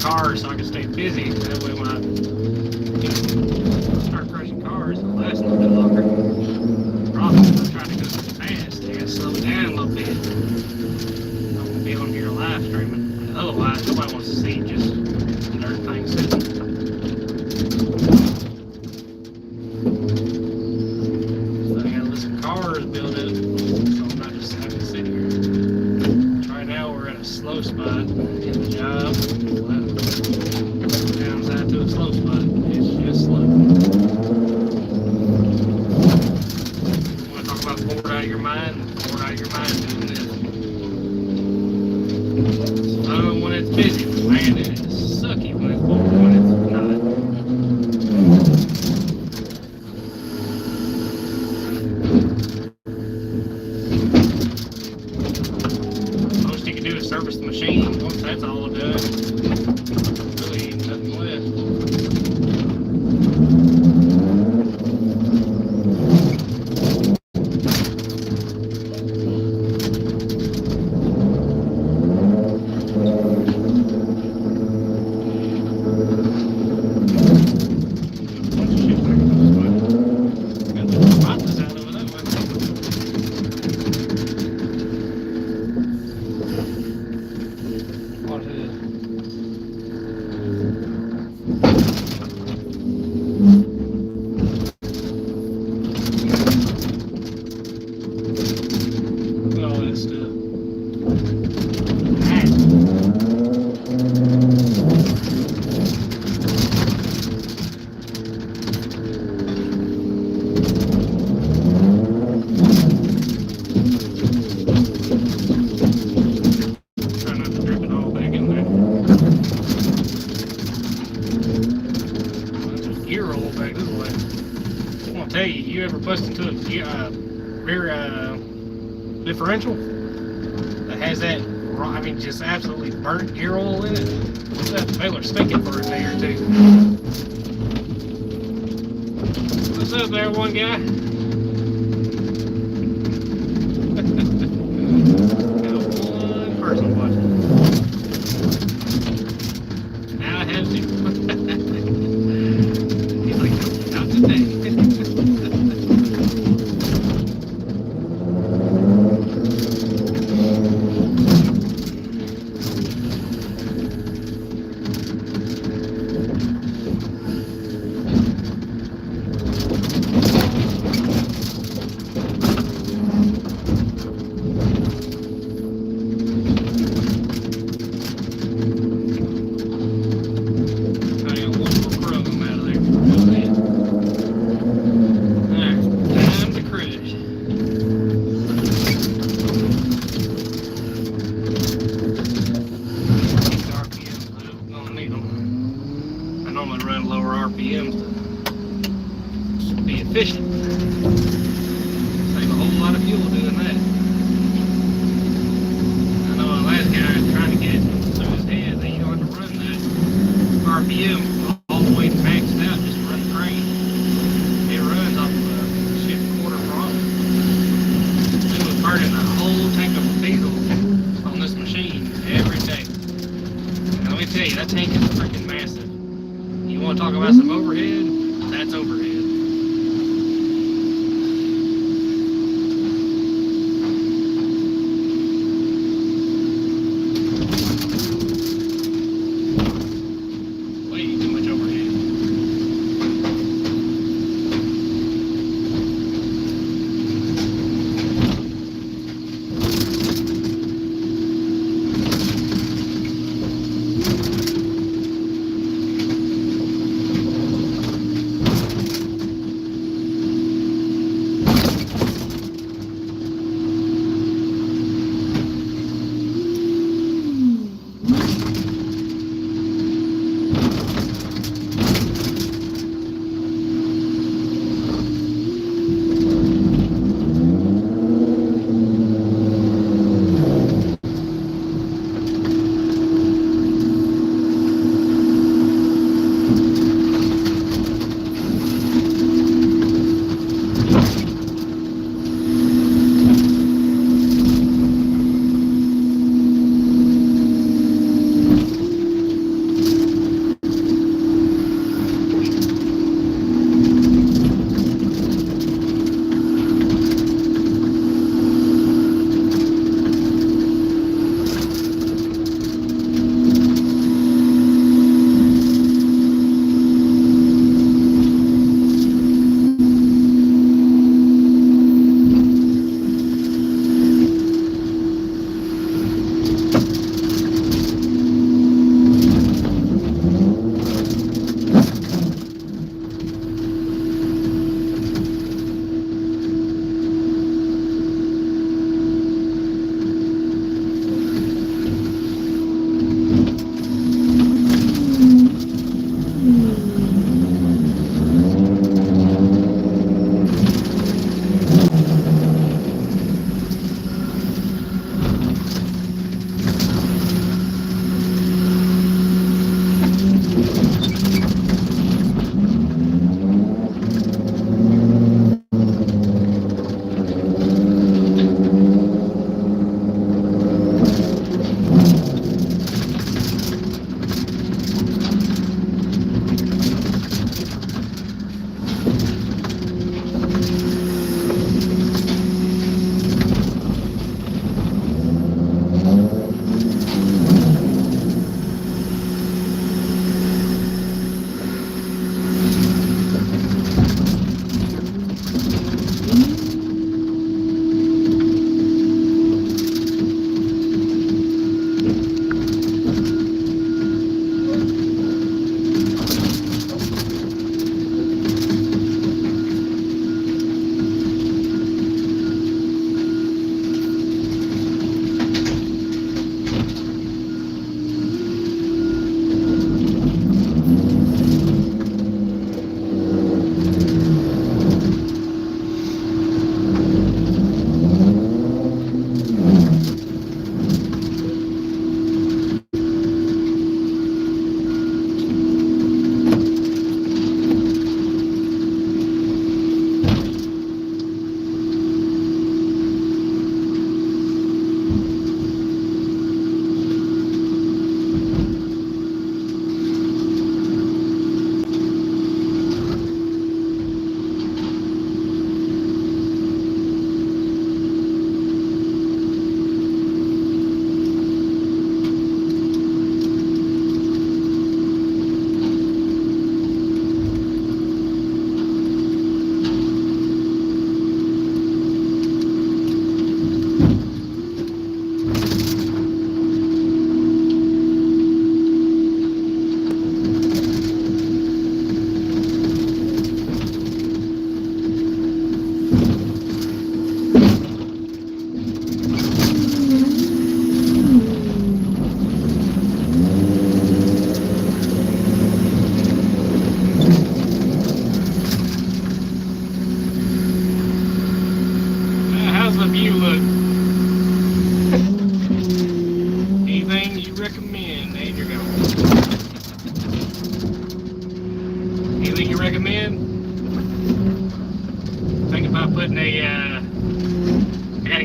cars so I can stay busy. That way when I start crushing cars, it'll last a little bit longer. Problem is I'm trying to go so fast, I gotta slow it down a little bit. I won't be on here live streaming. Otherwise, nobody wants to see just dirt things sitting. So I got a list of cars built up, so I'm not just having to sit here. Right now we're at a slow spot in the job. Downside to a slow spot. It's just slow. You want to talk about bored out of your mind? Bored out of your mind doing this. Slow when it's busy, but man, it is sucky when it's bored when it's not. Most you can do is service the machine. Once that's all done, really ain't nothing left. Bust into a rear differential that has that, I mean, just absolutely burnt gear oil in it. That Baylor's stinking for a day or two. What's up there, one guy? Got one person watching. Now I have zero. He's like, not today. burning a whole tank of diesel on this machine every day. And let me tell you, that tank is freaking massive. You want to talk about some overhead? That's overhead. Way too much overhead.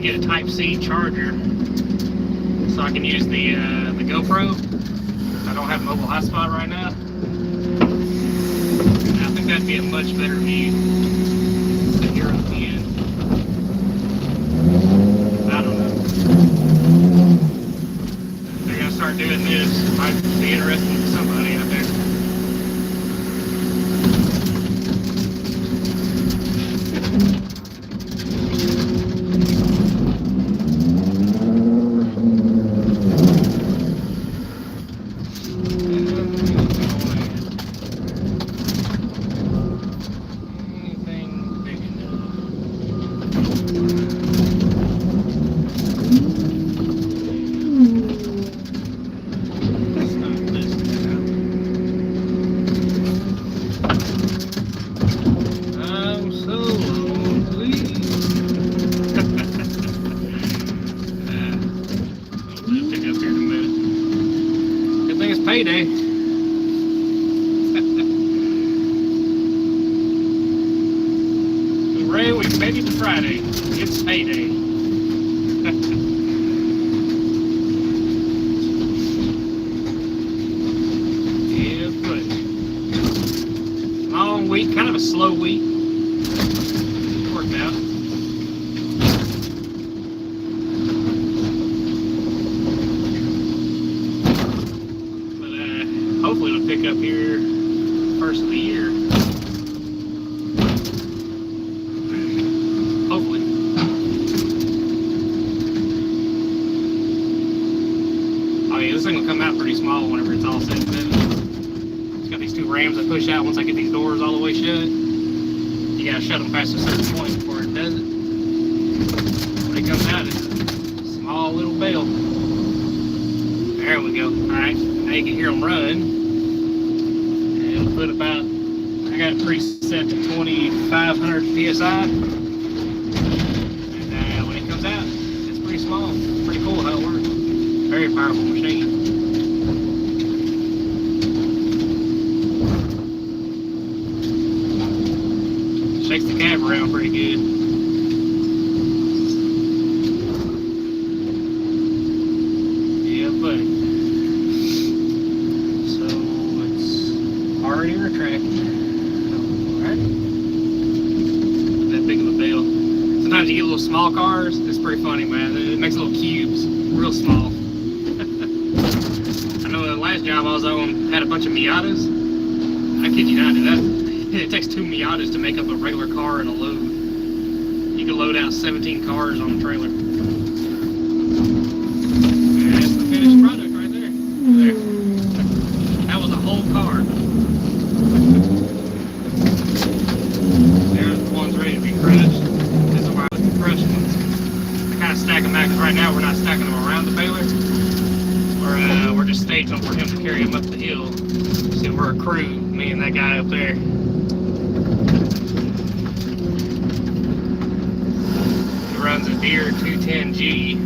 get a Type-C charger so I can use the GoPro. I don't have mobile hotspot right now. And I think that'd be a much better view than here at the end. I don't know. They're gonna start doing this. Might be interesting to somebody out there. Payday. Hooray, we made it to Friday. It's payday. Yeah, but long week, kind of a slow week. Worked out. Hopefully it'll pick up here first of the year. Hopefully. Oh yeah, this thing will come out pretty small whenever it's all said and done. It's got these two rams that push out once I get these doors all the way shut. You gotta shut them past a certain point before it does it. When it comes out, it's a small little bell. There we go. Alright, now you can hear them run. Put about, I got it preset to 2,500 PSI. And when it comes out, it's pretty small. It's pretty cool how it works. Very powerful machine. Shakes the cab around pretty good. Yeah, buddy. Already retracted. Alright. That big of a bell. Sometimes you get little small cars. It's pretty funny, man. It makes little cubes. Real small. I know the last job I was on had a bunch of Miatas. I kid you not, it takes 2 Miatas to make up a regular car and a load. You can load out 17 cars on a trailer. And that's the finished product right there. There. That was a whole car. There's the ones ready to be crushed. This is why I like the crushed ones. I kind of stack them out because right now we're not stacking them around the baler. We're just staging them for him to carry them up the hill. See, we're a crew, me and that guy up there. He runs a Deere 210G.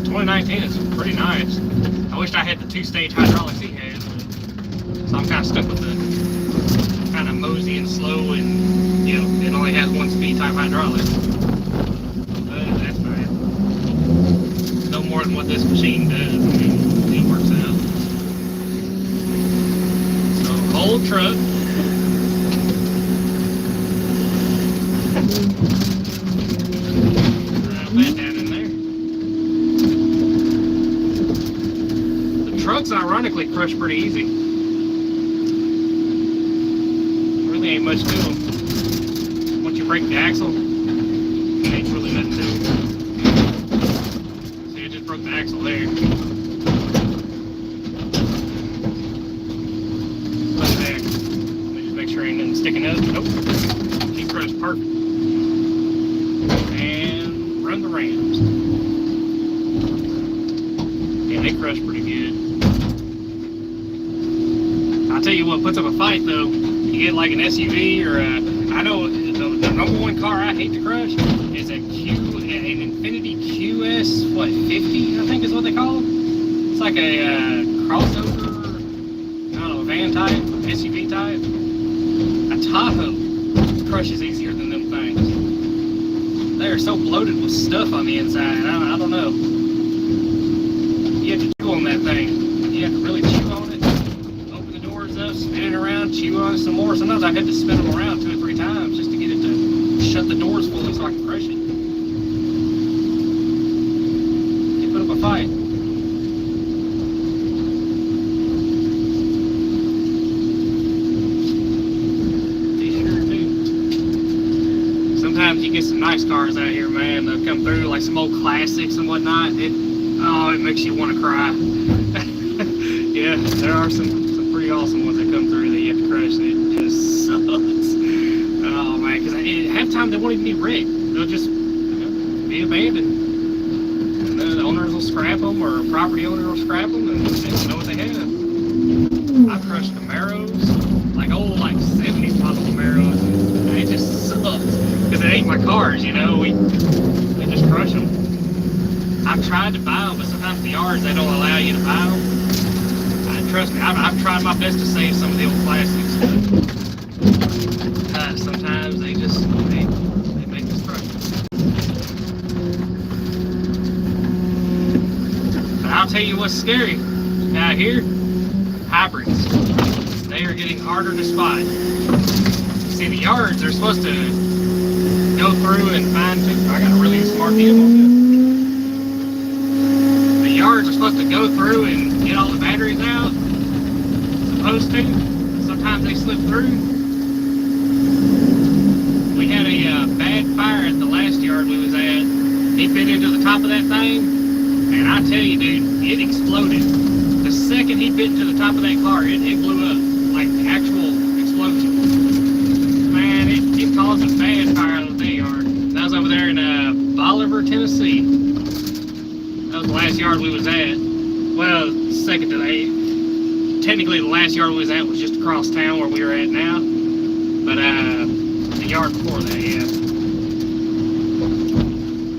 2019 is pretty nice. I wish I had the 2-stage hydraulics he has. So I'm kind of stuck with the kind of mosey and slow, and you know, it only has 1-speed type hydraulics. But that's fine. No more than what this machine does. I mean, it works out. So, whole truck. Drop that down in there. The trucks, ironically, crush pretty easy. Ain't much to them. Once you break the axle, ain't really nothing to them. See, I just broke the axle there. Right there. Let me just make sure ain't nothing sticking up. Nope. He crushed perfect. And run the rams. Yeah, they crush pretty good. I'll tell you what puts up a fight though. You get like an SUV or a, I know the number one car I hate to crush is an Infiniti QS, what, 50, I think is what they call them. It's like a crossover, I don't know, van type, SUV type. A Tahoe crushes easier than them things. They're so bloated with stuff on the inside. I don't know. You have to chew on that thing. You have to really chew on it. Open the doors up, spin it around, chew on it some more. Sometimes I had to spin them around 2 or 3 times just to get it to shut the doors fully so I can crush it. You put up a fight. Sometimes you get some nice cars out here, man. They'll come through like some old classics and whatnot. It makes you want to cry. Yeah, there are some pretty awesome ones that come through that you have to crush, and it just sucks. Oh man, because half the time they won't even be wrecked. They'll just be abandoned. And the owners will scrap them, or property owners will scrap them, and they don't know what they have. I've crushed Camaros, like old 70s model Camaros, and it just sucks. Because it ain't my cars, you know, they just crush them. I've tried to buy them, but sometimes the yards, they don't allow you to buy them. Trust me, I've tried my best to save some of the old classics, but sometimes they make us crush them. But I'll tell you what's scary out here, hybrids. They are getting harder to spot. See, the yards, they're supposed to go through and find tooth. I got a really smart deal on this. The yards are supposed to go through and get all the batteries out. Supposed to. Sometimes they slip through. We had a bad fire at the last yard we was at. He bit into the top of that thing, and I tell you, dude, it exploded. The second he bit into the top of that car, it blew up. Like the actual explosion. Man, it caused a bad fire out of the yard. That was over there in Bolivar, Tennessee. That was the last yard we was at. Well, second to that. Technically, the last yard we was at was just across town where we were at now. But the yard before that, yeah.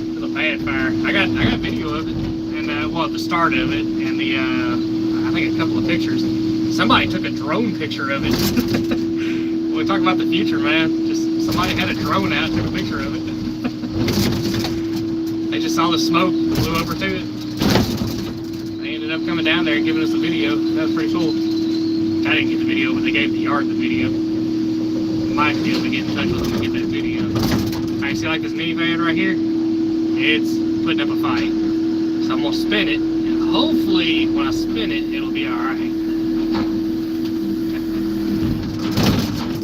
It was a bad fire. I got video of it, and the start of it, and the I think a couple of pictures. Somebody took a drone picture of it. We talk about the future, man. Just somebody had a drone out, took a picture of it. They just saw the smoke, flew over to it. They ended up coming down there and giving us the video. That was pretty cool. I didn't get the video, but they gave the yard the video. Might be able to get in touch with them and get that video. I see like this minivan right here. It's putting up a fight. So I'm gonna spin it, and hopefully when I spin it, it'll be alright.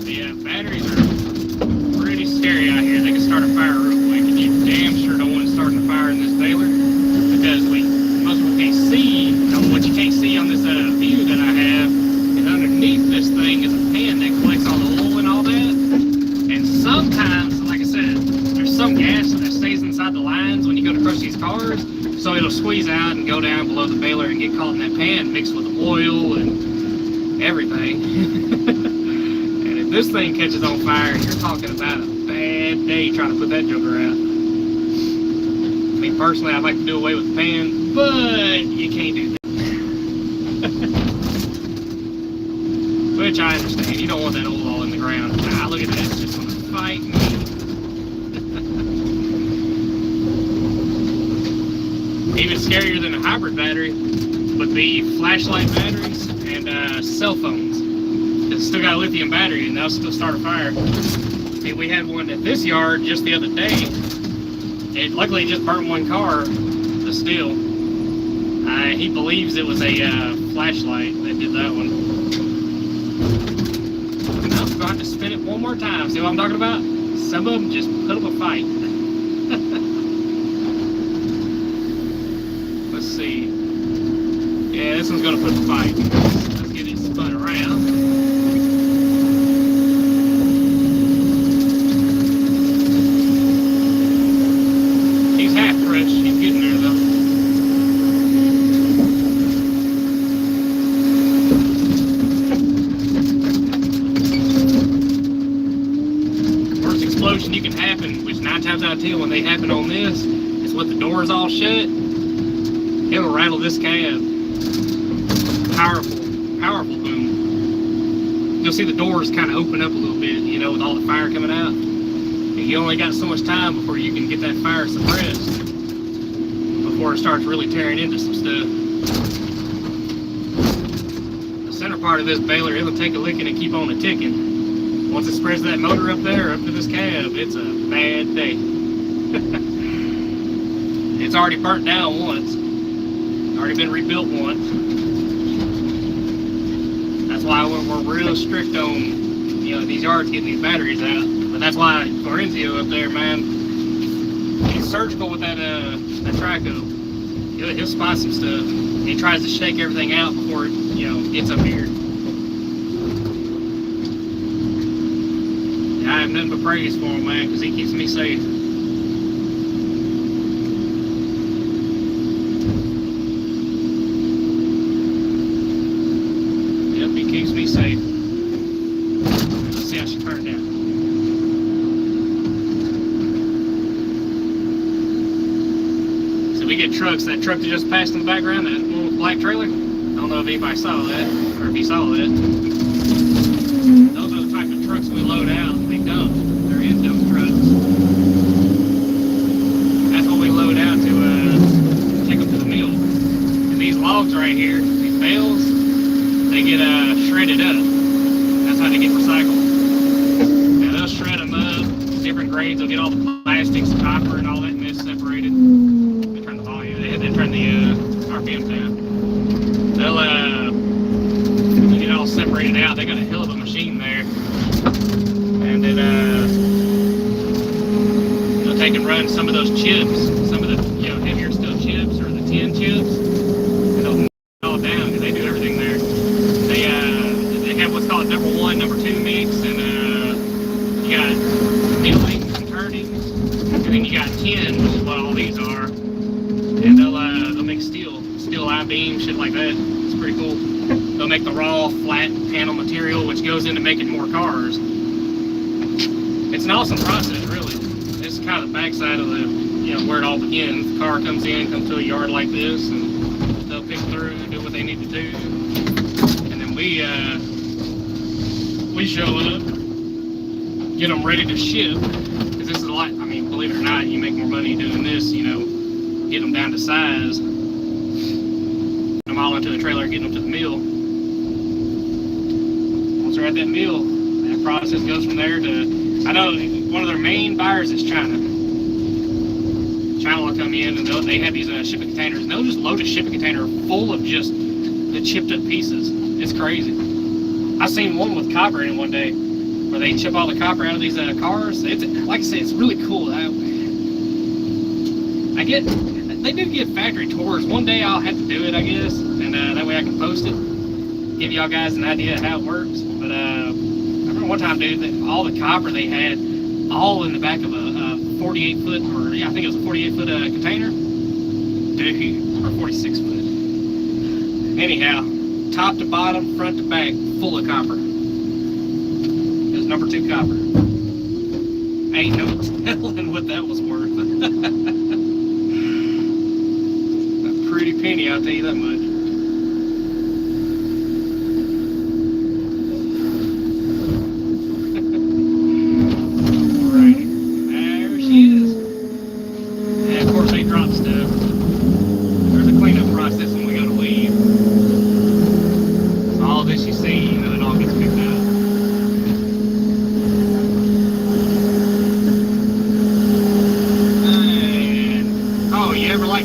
Yeah, batteries are pretty scary out here. They can start a fire real quick, and you damn sure don't want to start a fire in this baler, because most people can't see. What you can't see on this view that I have is underneath this thing is a pan that collects all the oil and all that. And sometimes, like I said, there's some gas that stays inside the lines when you go to crush these cars, so it'll squeeze out and go down below the baler and get caught in that pan mixed with the oil and everything. And if this thing catches on fire, you're talking about a bad day trying to put that joker out. I mean, personally, I'd like to do away with the pan, but you can't do that. Which I understand. You don't want that oil all in the ground. Nah, look at that. It's just going to fight me. Even scarier than a hybrid battery, but the flashlight batteries and cell phones. It's still got a lithium battery, and they'll still start a fire. See, we had one at this yard just the other day. It luckily just burnt one car, the steel. He believes it was a flashlight that did that one. Now I'm going to spin it one more time. See what I'm talking about? Some of them just put up a fight. Let's see. Yeah, this one's going to put up a fight. Let's get it spun around. He's half crushed. He's getting there though. Explosion you can happen, which 9 times out of 10 when they happen on this, is with the doors all shut. It'll rattle this cab. Powerful boom. You'll see the doors kind of open up a little bit, you know, with all the fire coming out. You only got so much time before you can get that fire suppressed, before it starts really tearing into some stuff. The center part of this baler, it'll take a licking and keep on a ticking. Once it spreads that motor up there, up to this cab, it's a bad day. It's already burnt down once. Already been rebuilt once. That's why we're real strict on, these yards getting these batteries out. But that's why Florencio up there, man, he's surgical with that Trico. He'll spot some stuff. And he tries to shake everything out before it, gets up here. I have nothing but praise for him, man, because he keeps me safe. Yep, he keeps me safe. Let's see how she turned out. So we get trucks. That truck that just passed in the background, that little black trailer. I don't know if anybody saw that, or if he saw that. Those are the type of trucks we load out. They're in dump trucks. That's what we load out to take them to the mill. And these logs right here, these bales, they get shredded up. That's how they get recycled. Now they'll shred them up, different grades. They'll get all the plastics, copper, and all that mess separated. They turn the volume. They turn the RPM down. They'll get it all separated out. They got a hell of a machine there. And then they'll take and run some of those chips, some of the heavier steel chips or the tin chips, and they'll mix it all down because they do everything there. They have what's called number 1, number 2 mix, and you got millings and turnings, and then you got tin, which is what all these are, and they'll make steel I-beam, shit like that. It's pretty cool. They'll make the raw flat panel material, which goes into making more cars. It's an awesome process, really. It's kind of the backside of the, where it all begins. The car comes to a yard like this, and they'll pick through, do what they need to do, and then we show up, get them ready to ship, because this is a lot. I mean, believe it or not, you make more money doing this, get them down to size, put them all into the trailer, getting them to the mill. Once they're at that mill, that process goes from there to, I know one of their main buyers is China. China will come in and they have these shipping containers, and they'll just load a shipping container full of just the chipped up pieces. It's crazy. I seen one with copper in it one day, where they chip all the copper out of these cars. It's, like I said, it's really cool. They do get factory tours. One day I'll have to do it, I guess, and that way I can post it, give y'all guys an idea of how it works. But one time, dude, all the copper they had all in the back of a 48 foot, or I think it was a 48 foot container, dude, or 46 foot. Anyhow, top to bottom, front to back, full of copper. It was number 2 copper. Ain't no telling what that was worth. A pretty penny, I'll tell you that much.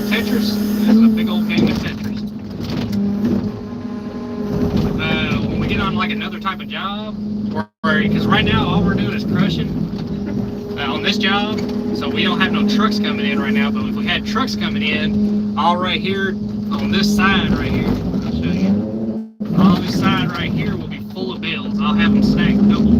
Tetris. This is a big old game of Tetris. When we get on like another type of job, because right now all we're doing is crushing on this job, so we don't have no trucks coming in right now. But if we had trucks coming in, all right here on this side right here, I'll show you. All this side right here will be full of bales. I'll have them stacked double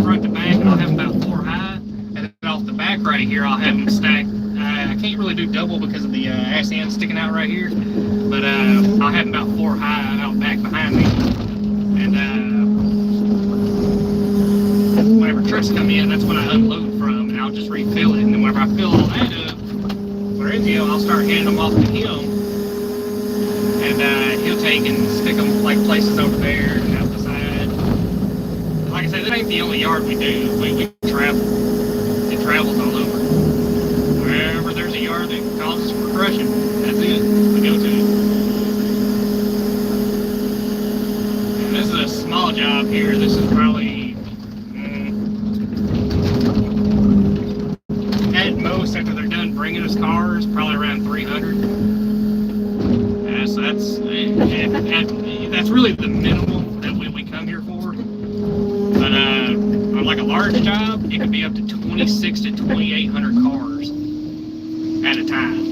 front to back, and I'll have them about 4 high. And then off the back right here, I'll have them stacked. I can't really do double because of the ass end sticking out right here, but I'll have about 4 high out back behind me. And whenever trucks come in, that's when I unload from, and I'll just refill it. And then whenever I fill all that up, I'll start handing them off to him, and he'll take and stick them like places over there and out the side. Like I said, that ain't the only yard we do. We travel. It travels crushing. That's it. The go-to. And this is a small job here. This is probably at most, after they're done bringing us cars, probably around 300. So that's really the minimum that we come here for. But on like a large job, it could be up to 26 to 2,800 cars at a time.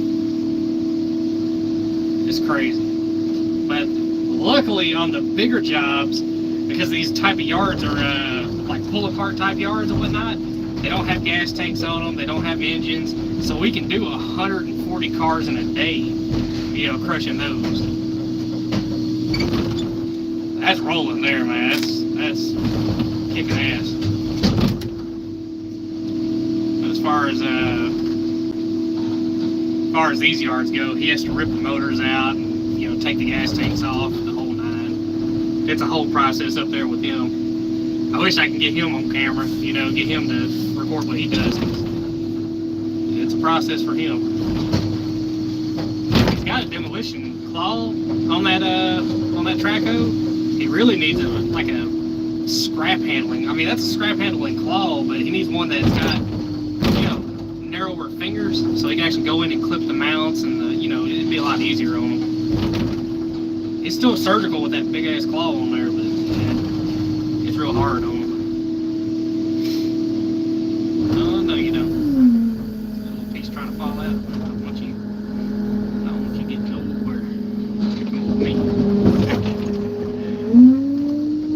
It's crazy. But luckily on the bigger jobs, because these type of yards are like pull-apart type yards and whatnot, they don't have gas tanks on them, they don't have engines, so we can do 140 cars in a day, you know, crushing those. That's rolling there, man. That's kicking ass. But as far as these yards go, he has to rip the motors out and, you know, take the gas tanks off, the whole nine. It's a whole process up there with him. I wish I could get him on camera, you know, get him to record what he does. It's a process for him. He's got a demolition claw on that track hoe. He really needs a scrap handling. I mean, that's a scrap handling claw, but he needs one that's got, you know, narrower fingers, so he can actually go in and clip the mounts, and you know, it'd be a lot easier on him. He's still surgical with that big ass claw on there, but yeah, it's real hard on him. Oh no, you don't. That little piece trying to fall out. I don't want you getting nowhere. You come with me.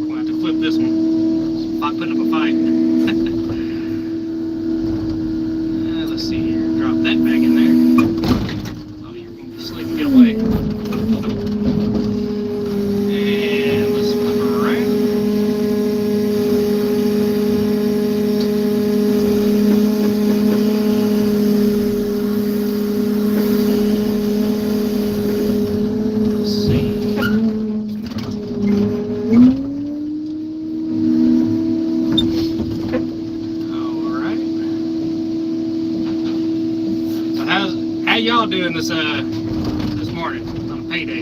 We'll have to flip this one. It's putting up a fight. Let's see here. Drop that back in there. Oh, you're going to sleep and get away. And let's flip her around. Let's see. How y'all doing this morning on Payday?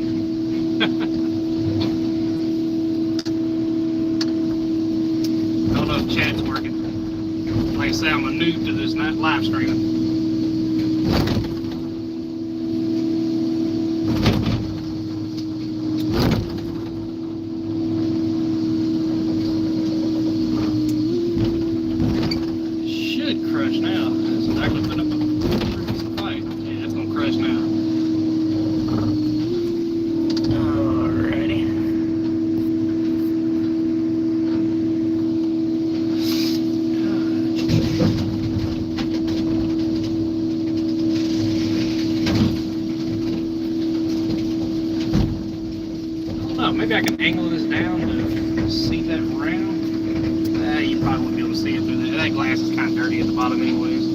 Don't know if chat's working. Like I say, I'm a noob to this live streaming. Should crush now. It's actually putting up a fight. Yeah, it's gonna crush now. Alrighty. Oh, maybe I can angle this down to see that round. You probably wouldn't be able to see it through that. That glass is kind of dirty at the bottom anyways.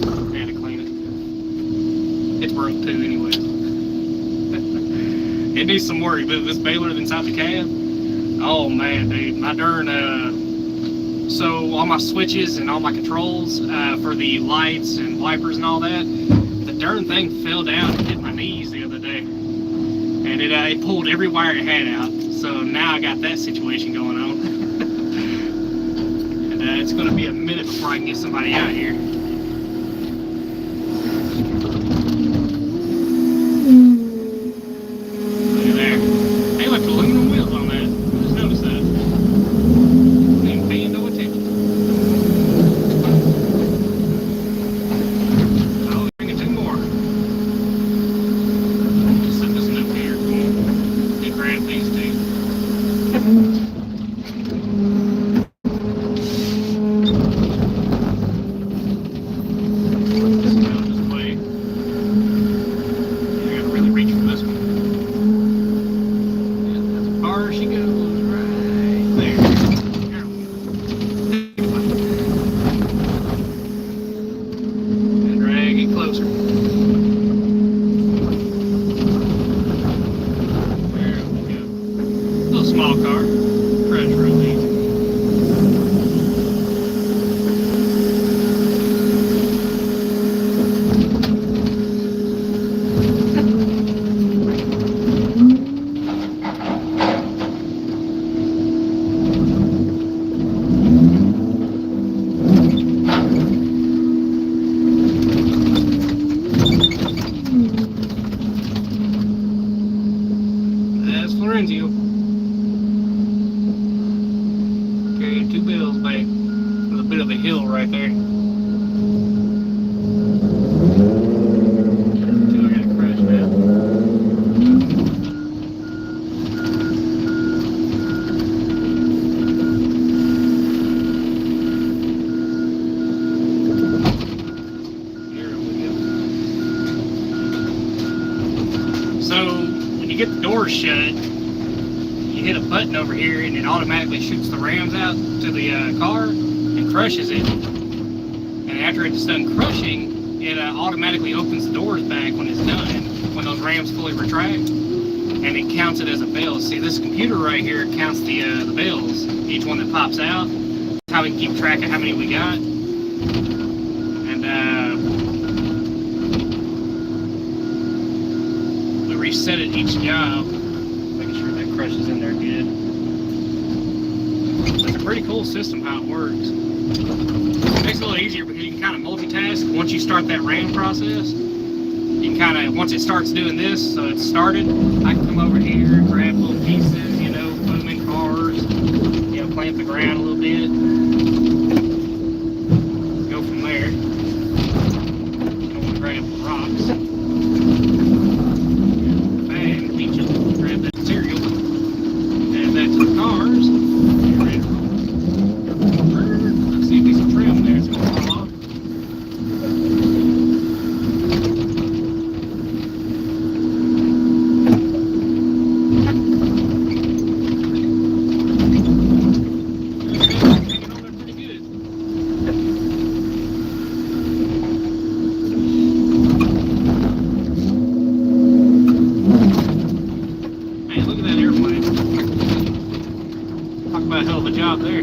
I had to clean it. It's broke too anyways. It needs some work, but this baler inside the cab, oh man, dude, my darn, so all my switches and all my controls for the lights and wipers and all that, the darn thing fell down and hit my knees the other day. And it pulled every wire it had out. So now I got that situation going on. And it's going to be a minute before I can get somebody out here. Look at there. They left aluminum wheels on that. I just noticed that. Ain't paying no attention. Oh, bringing two more. Set this one up here. You grab these two. So when you get the doors shut, you hit a button over here and it automatically shoots the rams out to the car and crushes it. And after it's done crushing, it automatically opens the doors back when it's done, when those rams fully retract, and it counts it as a bell. See, this computer right here counts the bells, each one that pops out. That's how we can keep track of how many we got. And we reset it each job, making sure that crushes in there good. It's a pretty cool system how it works. It makes it a little easier because you can kind of multitask. Once you start that ram process, you can kind of, once it starts doing this, so it's started, I can come over here and grab little pieces, you know, put them in cars, you know, plant the ground a little bit, go from there. You don't want to grab the rocks. Bang, beach it, grab that material, add that to the cars. Get ready to roll. Let's see if there's some trim there, it's going to fall off. Job there.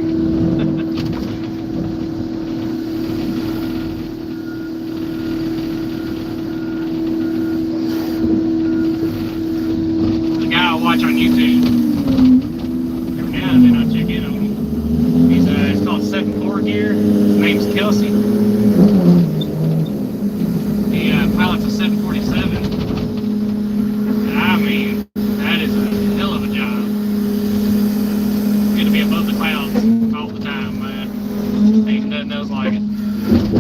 The guy I watch on YouTube, every now and then I'll check in on him. It's called 7-4 Gear. His name's Kelsey. He pilots a 747. And I mean, that is a hell of a job. To be above the clouds all the time, man. Ain't nothing else like it.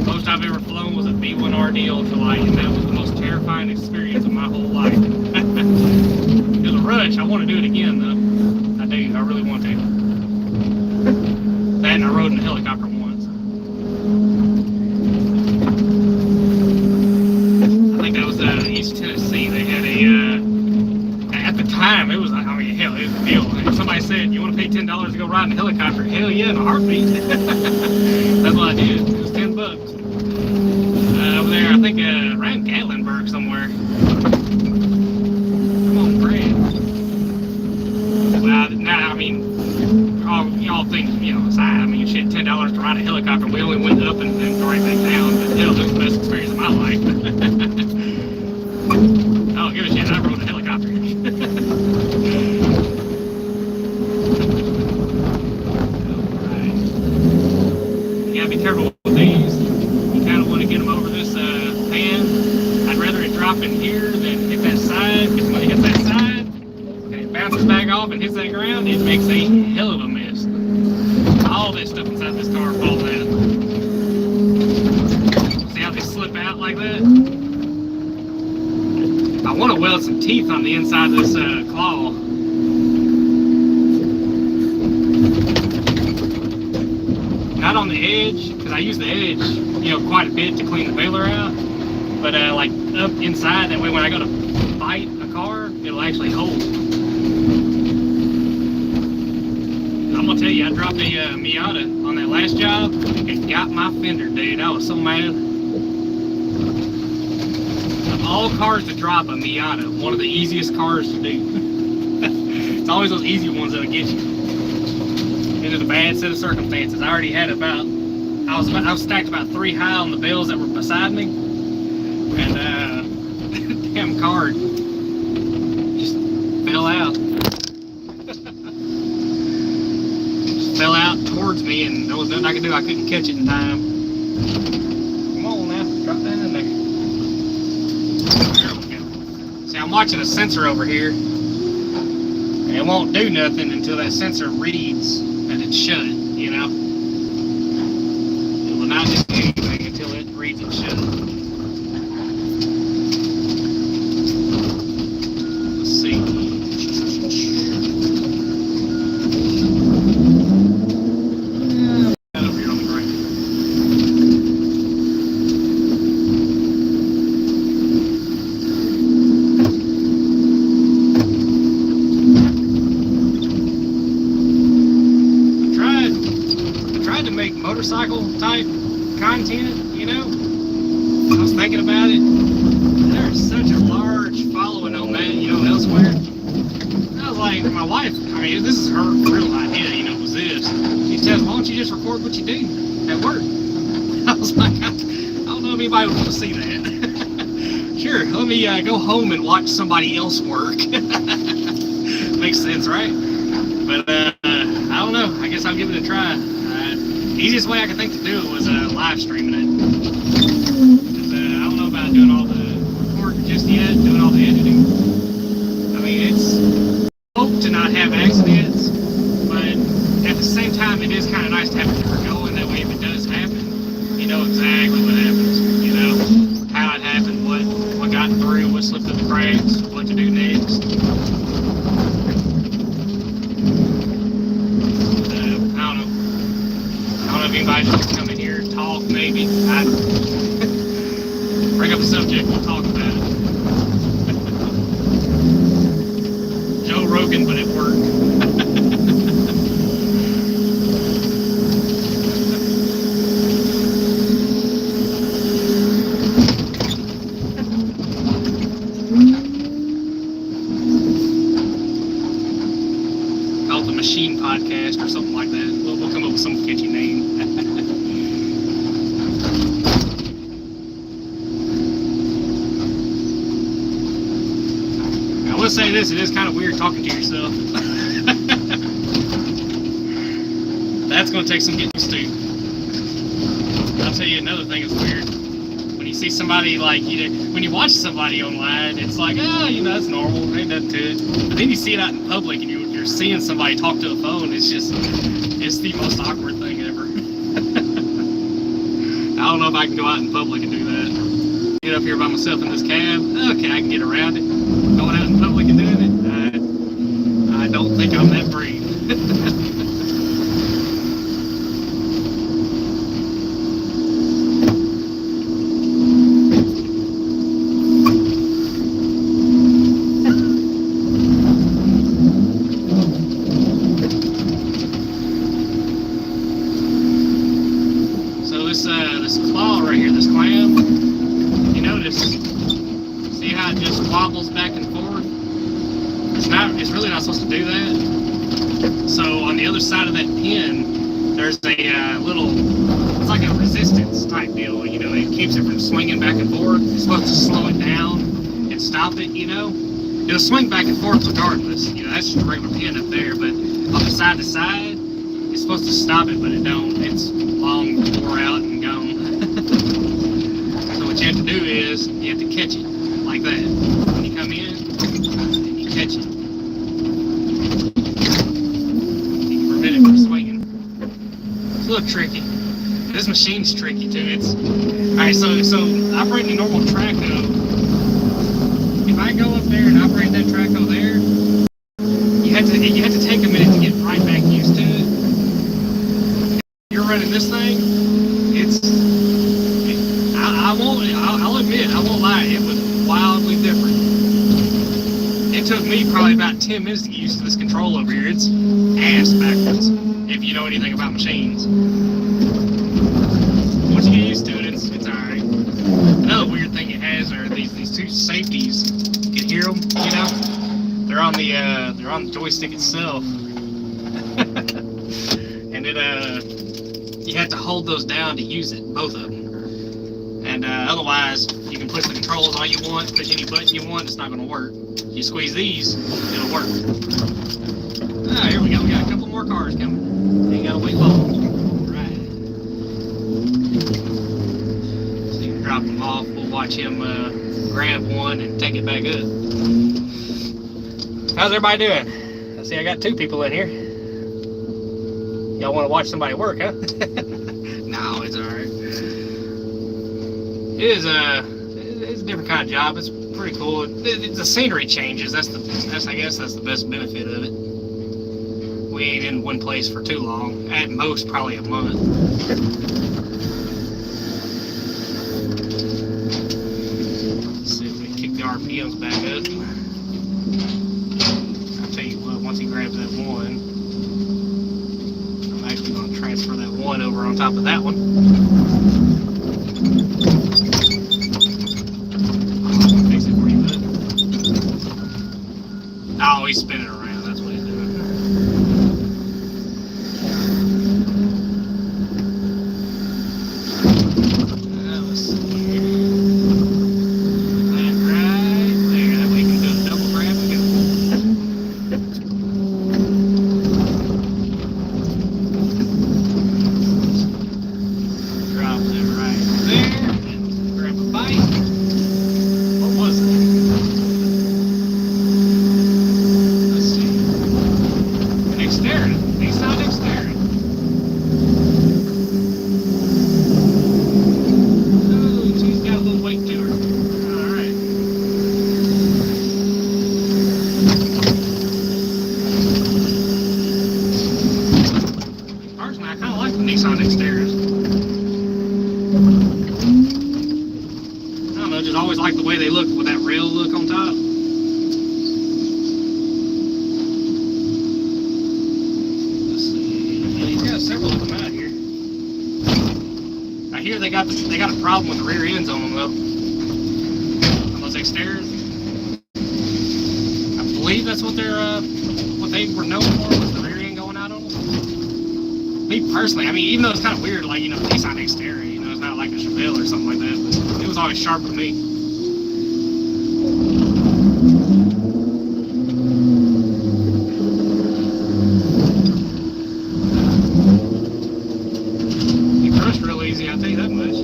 Most I've ever flown was a B1RD ultralight, and that was the most terrifying experience of my whole life. It was a rush. I want to do it again, though. I do. I really want to. That and I rode in a helicopter once. I think that was East Tennessee. They had at the time, it was like, I mean, hell, it was a deal. If somebody said, you want to pay $10 to go ride in a helicopter? Hell yeah, in a heartbeat. That's what I did. It was $10. Over there, I think around Gatlinburg somewhere. Come on, Brad. Well, now, I mean, y'all think, you know, aside, I mean, shit, $10 to ride a helicopter. We only went up and right back down. But hell, it was the best experience of my life. I don't give a shit. I rode a helicopter. Be careful with these. You kind of want to get them over this pan. I'd rather it drop in here than hit that side, because when it hits that side and it bounces back off and hits that ground, it makes a hell of a mess. All this stuff inside this car falls out. See how they slip out like that? I want to weld some teeth on the inside of this claw. Not on the edge, because I use the edge, you know, quite a bit to clean the baler out. But like up inside, that way when I go to bite a car, it'll actually hold. I'm gonna tell you, I dropped a Miata on that last job. It got my fender, dude. I was so mad. Of all cars to drop, a Miata, one of the easiest cars to do. It's always those easy ones that'll get you. Into the bad set of circumstances. I already had about, I was stacked about 3 high on the bells that were beside me, and the damn car just fell out. Just fell out towards me, and there was nothing I could do. I couldn't catch it in time. Come on now, drop that in there. There we go. See, I'm watching a sensor over here, and it won't do nothing until that sensor reads that it's shut, you know? It will not do anything until it reads it shut. Let's see. Over here on the ground. motorcycle type content, you know. I was thinking about it. There's such a large following on that, you know, elsewhere. I was like, my wife, I mean, this is her real idea, you know, was this. She says, why don't you just record what you do at work? I was like, I don't know if anybody would want to see that. Sure, let me go home and watch somebody else work. Makes sense, right? But I don't know. I guess I'll give it a try. Easiest way I could think to do it was live streaming it. Because I don't know about doing all the recording just yet, doing all the editing. I mean, it's hope to not have accidents, but at the same time, it is kind of nice to have a camera going. That way, if it does happen, you know exactly what happens. You know how it happened, what got through, what slipped through the cracks, what to do next. If anybody just come in here and talk, maybe. Bring up a subject, we'll talk about it. Joe Rogan, but at work. Call it the Machine Podcast or something like that. We'll come up with some catchy name. I will say this, it is kind of weird talking to yourself. That's going to take some getting used to. I'll tell you another thing that's weird. When you see somebody like, when you watch somebody online, it's like, you know, that's normal, ain't nothing to it. But then you see it out in public and you're seeing somebody talk to a phone, it's just, it's the most awkward thing ever. I don't know if I can go out in public and do that. Get up here by myself in this cab, okay, I can get around it. Going out in public and doing it, I don't think I'm that brave. This claw right here, this clam, you notice, see how it just wobbles back and forth? It's really not supposed to do that. So on the other side of that pin, there's a little, it's like a resistance type deal, you know, it keeps it from swinging back and forth. It's supposed to slow it down and stop it, you know. It'll swing back and forth regardless, you know, that's just a regular pin up there, but on the side to side, it's supposed to stop it, but it don't. It's long, wore out, and gone. So what you have to do is, you have to catch it, like that. When you come in, and you catch it. You can prevent it from swinging. It's a little tricky. This machine's tricky too. It's, alright, so operating a normal traco, if I go up there and operate that traco there, you have to take a minute to get right back used to it. You're running this thing, I'll admit, I won't lie, it was wildly different. It took me probably about 10 minutes to get used to this control over here. It's ass backwards, if you know anything about machines. Once you get used to it, it's alright. Another weird thing it has are these two safeties. You can hear them, you know? They're on the joystick itself. And you have to hold those down to use it, both of them. And otherwise, you can push the controls all you want, push any button you want, it's not going to work. You squeeze these, it'll work. Ah, here we go, we got a couple more cars coming. Ain't got to wait long. Right. So you can drop them off, we'll watch him grab one and take it back up. How's everybody doing? I see I got two people in here. Y'all want to watch somebody work, huh? No, it's alright. It's a different kind of job. It's pretty cool. The scenery changes. I guess that's the best benefit of it. We ain't in one place for too long. At most, probably a month. Let's see if we can kick the RPMs back up. I'll tell you what, once he grabs that one, no actually going to transfer that one over on top of that one. Fix it for you, bud. Oh, he's spinning around. That's what he's doing. Let's see here. That right there. That way you can do a double grab and go. Drop that right there and grab a bite. What was it? Let's see. Dexterity. Nissan Dexterity. Oh, she's got a little weight to her. Alright. Personally, I kind of like the Nissan Dexteras. I don't know, just always like the way they look with that rail look on top. Let's see. Yeah, he's got several of them out here. I hear they got a problem with the rear ends on them though. On those Xteras. I believe that's what what they were known for, was the rear end going out on them. Me personally, I mean, even though it's kind of weird, like, you know, Nissan Xterra, you know, it's not like a Chevelle or something like that, but it was always sharp with me. You crushed real easy, I'll tell you that much.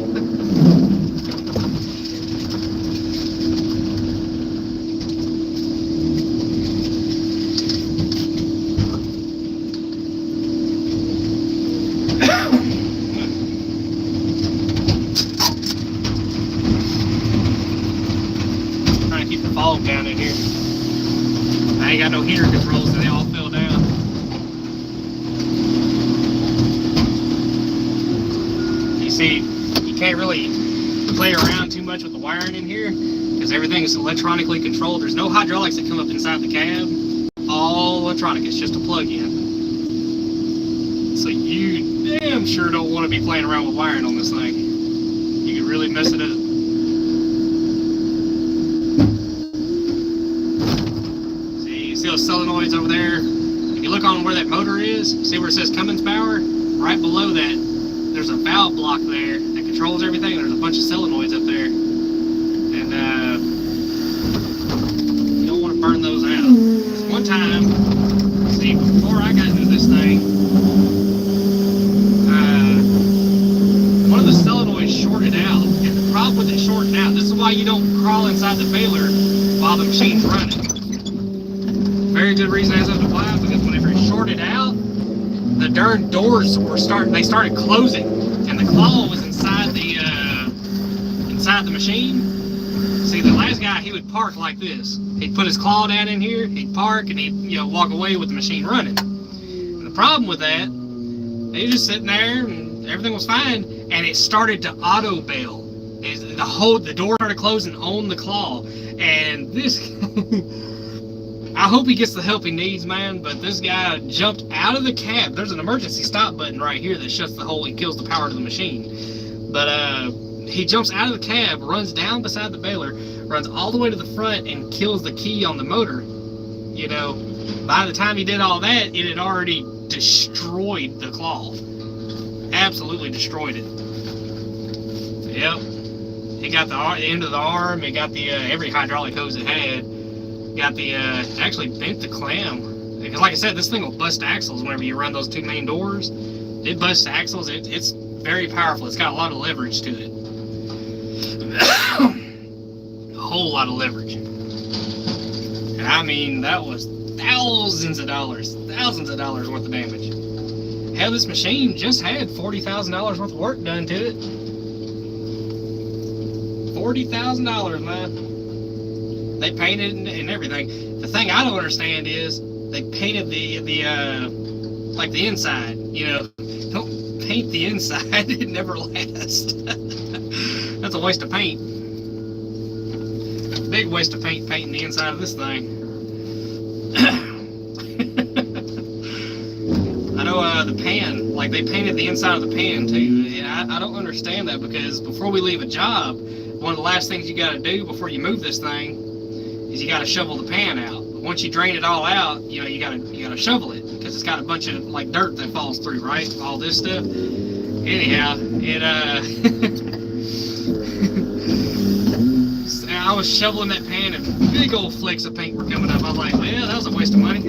Trying to keep the fog down in here. I ain't got no heater controls, so they all fell down. You see, you can't really play around too much with the wiring in here because everything is electronically controlled. There's no hydraulics that come up inside the cab. All electronic. It's just a plug-in. So you damn sure don't want to be playing around with wiring on this thing. You can really mess it up. See those solenoids over there? If you look on where that motor is, see where it says Cummins power? Right below that, there's a valve block there that controls everything. There's a bunch of solenoids up there. And you don't want to burn those out. One time, see, before I got into this thing, one of the solenoids shorted out. And the problem with it shorting out, this is why you don't crawl inside the baler while the machine's running. Very good reason it has to apply, because whenever it shorted out, the darn doors they started closing, and the claw was inside the machine. See, the last guy, he would park like this. He'd put his claw down in here, he'd park, and he'd, you know, walk away with the machine running. And the problem with that, he was just sitting there and everything was fine, and it started to auto bail. The door started closing on the claw, and this I hope he gets the help he needs, man, but this guy jumped out of the cab. There's an emergency stop button right here that shuts the whole, it kills the power to the machine. But he jumps out of the cab, runs down beside the baler, runs all the way to the front and kills the key on the motor. You know, by the time he did all that, it had already destroyed the claw. Absolutely destroyed it. Yep. He got the end of the arm, he got the every hydraulic hose it had. Got the, actually bent the clam. Because like I said, this thing will bust axles whenever you run those two main doors. It busts axles. It's very powerful. It's got a lot of leverage to it. A whole lot of leverage. And I mean, that was thousands of dollars worth of damage. Hell, this machine just had $40,000 worth of work done to it. $40,000, man. They painted and everything. The thing I don't understand is they painted the like the inside. You know, don't paint the inside; it never lasts. That's a waste of paint. Big waste of paint painting the inside of this thing. I know the pan, like like they painted the inside of the pan too. And I don't understand that, because before we leave a job, one of the last things you got to do before you move this thing is you got to shovel the pan out. Once you drain it all out, you know, you gotta shovel it, because it's got a bunch of like dirt that falls through, right? All this stuff. Anyhow, it I was shoveling that pan and big old flakes of paint were coming up. I was like, well, that was a waste of money.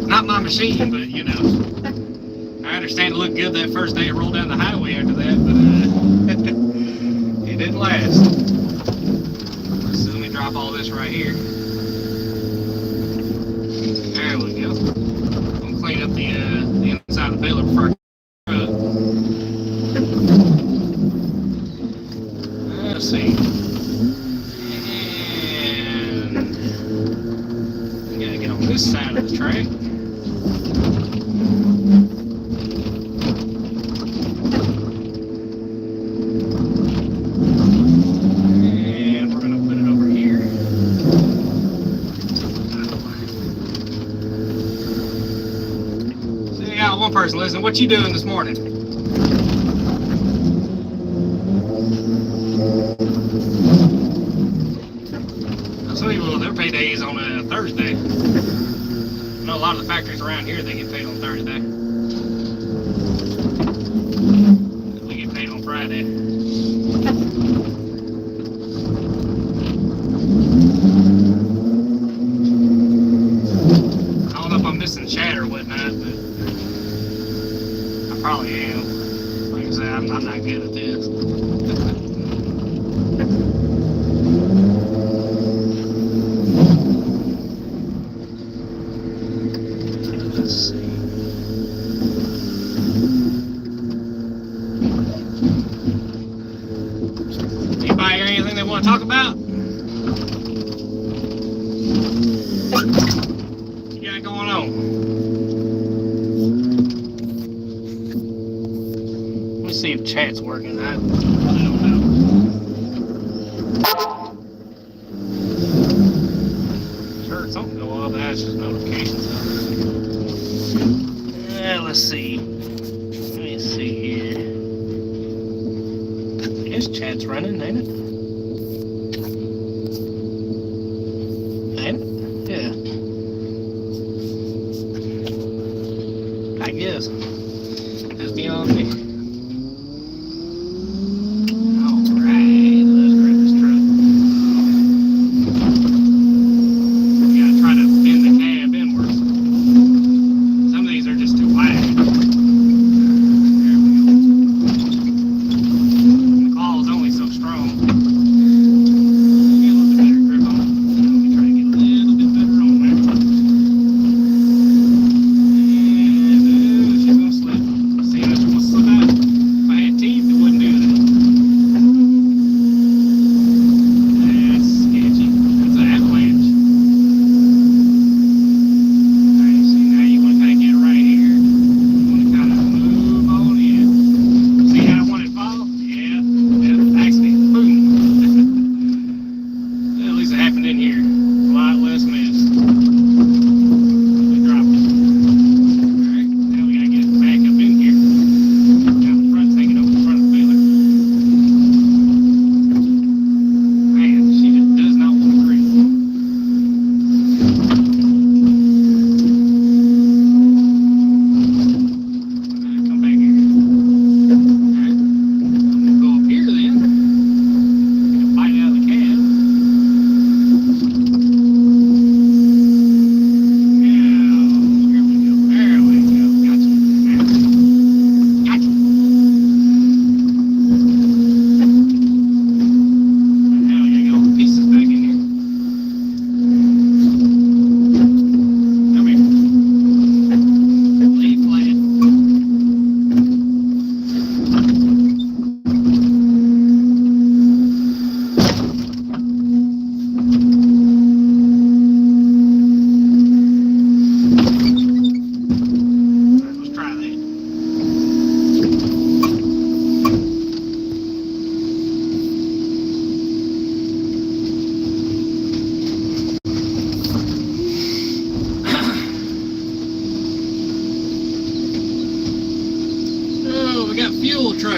Not my machine, but you know, I understand it looked good that first day it rolled down the highway after that, but it didn't last. So let me drop all this right here. There we go. I'm gonna clean up the inside of the baler before I truck. Let's see. And we gotta get on this side of the track. And we're gonna put it over here. So you got one person listening. What you doing this morning? Some people, their payday is on a Thursday. I know a lot of the factories around here, they get paid on Thursday. We get paid on Friday. I don't know if I'm missing chat or whatnot, but I probably am. Like I said, I'm not good at this. Anybody hear anything they want to talk about? What you got going on? Let me see if chat's working. I really don't know. Sure, something go off. That's just notifications. Let's see. Let me see here. I guess chat's running, ain't it? Ain't it? Yeah. I guess. That's beyond me. Alright, let's grab this truck. We gotta try to bend the cab inwards. Some of these are just too wide. There we go. The claw is only so strong. Get a little bit better grip on it. Let me try to get a little bit better on there. And she's gonna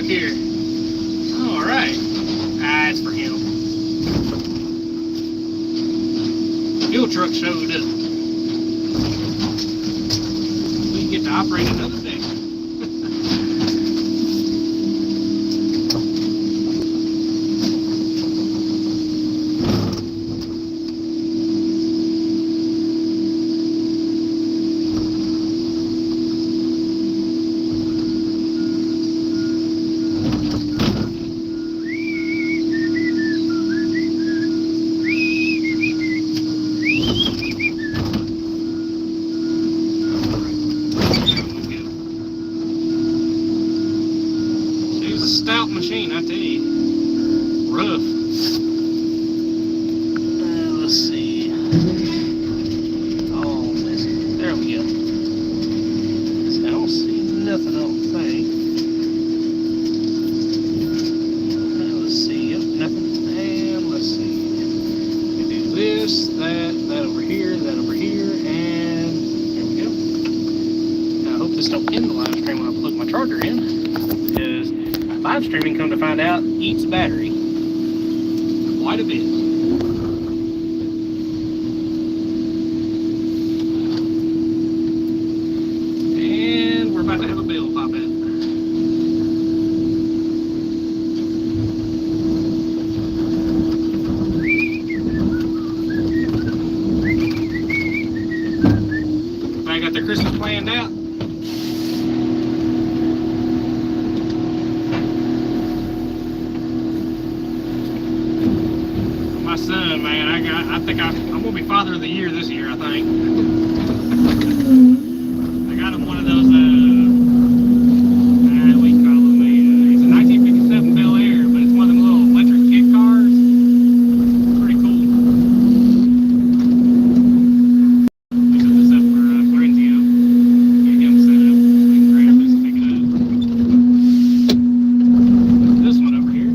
here. All right. Ah, it's for him. Fuel truck showed up. We can get to operate another day. Stout machine, I tell you. Rough. Let's see. Oh, there we go. So I don't see nothing, I don't think. Let's see. Yep, nothing. And let's see. We do this, that over here, and there we go. Now, I hope this don't end the live stream when I plug my charger in. Live streaming, come to find out, eats battery quite a bit. And we're about to have a bill pop in. Everybody got their Christmas planned out? Son, man, I think I'm gonna be father of the year this year, I think. I got him one of those, we can call them it's a 1957 Bel Air, but it's one of them little electric kit cars. Pretty cool. We set this up for Florenzio. Get him set up. We can grab this and pick it up. This one over here.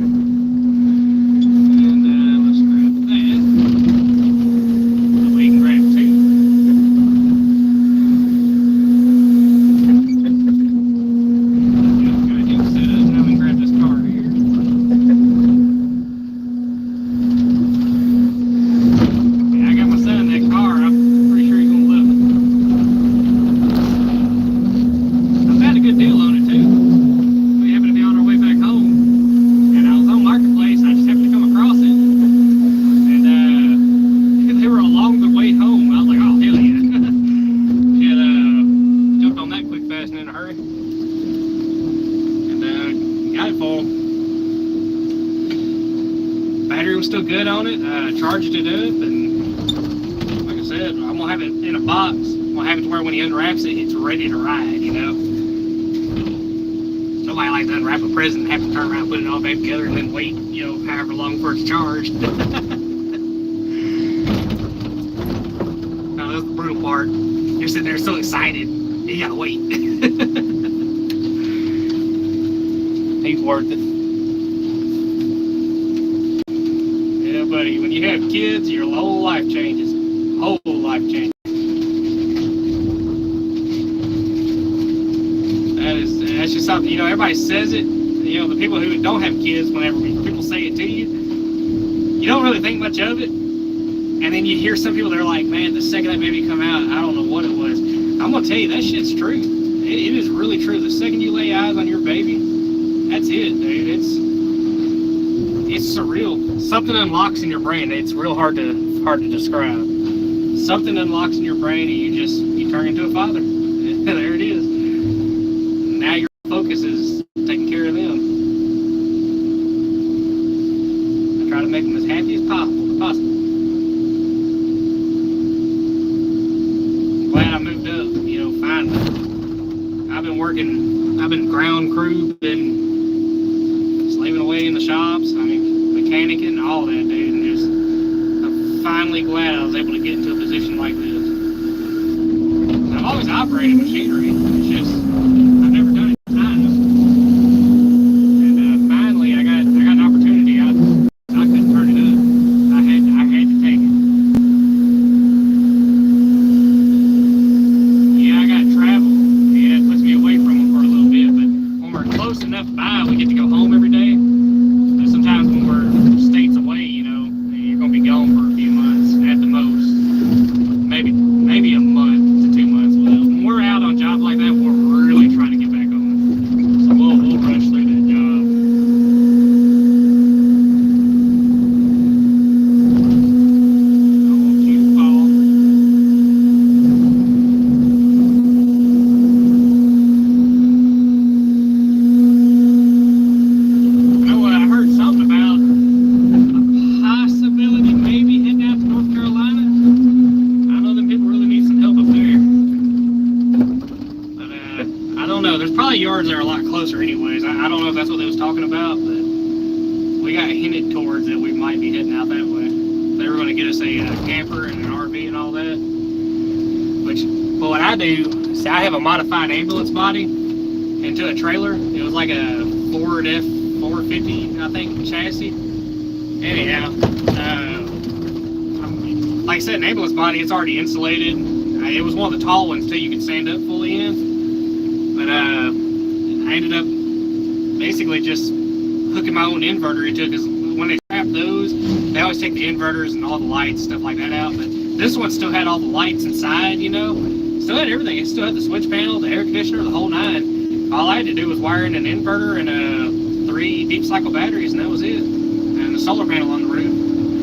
Battery was still good on it. I charged it up, and like I said, I'm gonna have it in a box. I'm gonna have it to where when he unwraps it, it's ready to ride, you know. Somebody likes to unwrap a present and have to turn around and put it all back together and then wait, you know, however long for it to charge. Now that's the brutal part. You're sitting there so excited, you gotta wait. He's worth it. Buddy, when you have kids, your whole life changes. Whole life changes. That's just something, you know, everybody says it. You know, the people who don't have kids, whenever people say it to you, you don't really think much of it. And then you hear some people that are like, man, the second that baby come out, I don't know what it was. I'm gonna tell you, that shit's true. It is really true. The second you lay eyes on your baby, that's it, dude. It's surreal. Something unlocks in your brain. It's real hard to describe. Something unlocks in your brain, and you turn into a father. There it is. Now your focus is taking care of them. I try to make them as happy as possible. I'm glad I moved up. You know, finally. I've been ground crew, been slaving away in the shops. I mean, mechanicking and all that, dude, and I'm finally glad I was able to get into a position like this. I've always operated machinery. It's just I've never done it times. And finally, I got an opportunity. I couldn't turn it up. I had to take it. Yeah, I got to travel. Yeah, it puts me away from them for a little bit, but when we're close enough by, we get to go lot of yards that are a lot closer anyways. I don't know if that's what they was talking about, but we got hinted towards that we might be heading out that way. They were going to get us a camper and an RV and all that. Which, well, what I do, see, I have a modified ambulance body into a trailer. It was like a Ford F450, I think, chassis. Anyhow, like I said, an ambulance body, it's already insulated. It was one of the tall ones too, you could stand up fully in. But I ended up basically just hooking my own inverter into it, because when they scrap those, they always take the inverters and all the lights, stuff like that out. But this one still had all the lights inside, you know. Still had everything. It still had the switch panel, the air conditioner, the whole nine. All I had to do was wire in an inverter and 3 deep cycle batteries, and that was it. And the solar panel on the roof.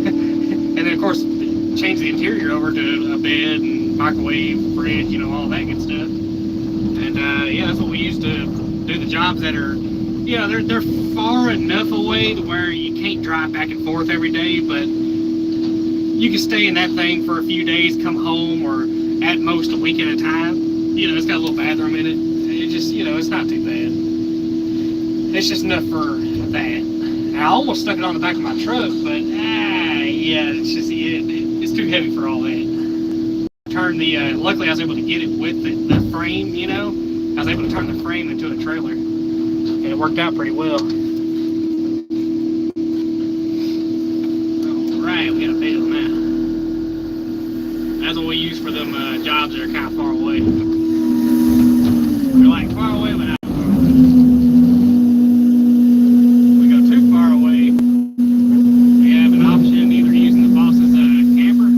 And then of course, change the interior over to a bed and microwave, fridge, you know, all that good stuff. And yeah, that's what we used to do the jobs that are, you know, they're far enough away to where you can't drive back and forth every day, but you can stay in that thing for a few days, come home, or at most a week at a time. You know, it's got a little bathroom in it. It just, you know, it's not too bad. It's just enough for that. I almost stuck it on the back of my truck, but yeah, it's just it's too heavy for all that. Turned the luckily I was able to get it with the frame, you know. I was able to turn the frame into a trailer, and it worked out pretty well. All right, we got a bill now. That's what we use for them jobs that are kind of far away. They're like far away, but not far away. We go too far away, we have an option either using the boss's camper,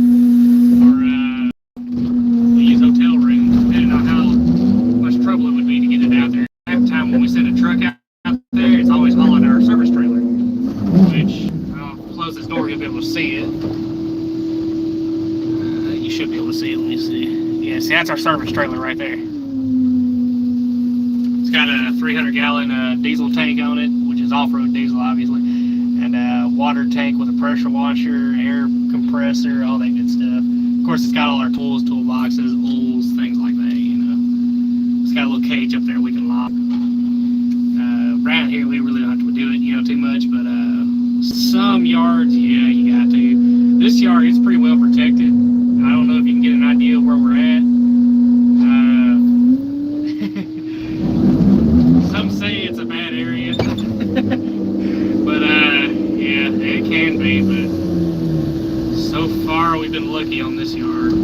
or we use hotel rooms, depending on how much trouble it would be to get it out there. Half the time when we send a truck out there, it's always hauling our service trailer, which, I'll close this door, you'll be able to see it. You should be able to see it. Let me see. Yeah, see, that's our service trailer right there. It's got a 300-gallon diesel tank on it, which is off-road diesel, obviously, and a water tank with a pressure washer, air compressor, all that good stuff. Of course, it's got all our tools, toolboxes, oils, things like that, you know. It's got a little cage up there we can lock. Around here, we really don't have to do it, you know, too much, but some yards, yeah, you got to. This yard is pretty well protected. I don't know if you can get an idea of where we're at. Some say it's a bad area. But yeah, it can be, but so far we've been lucky on this yard.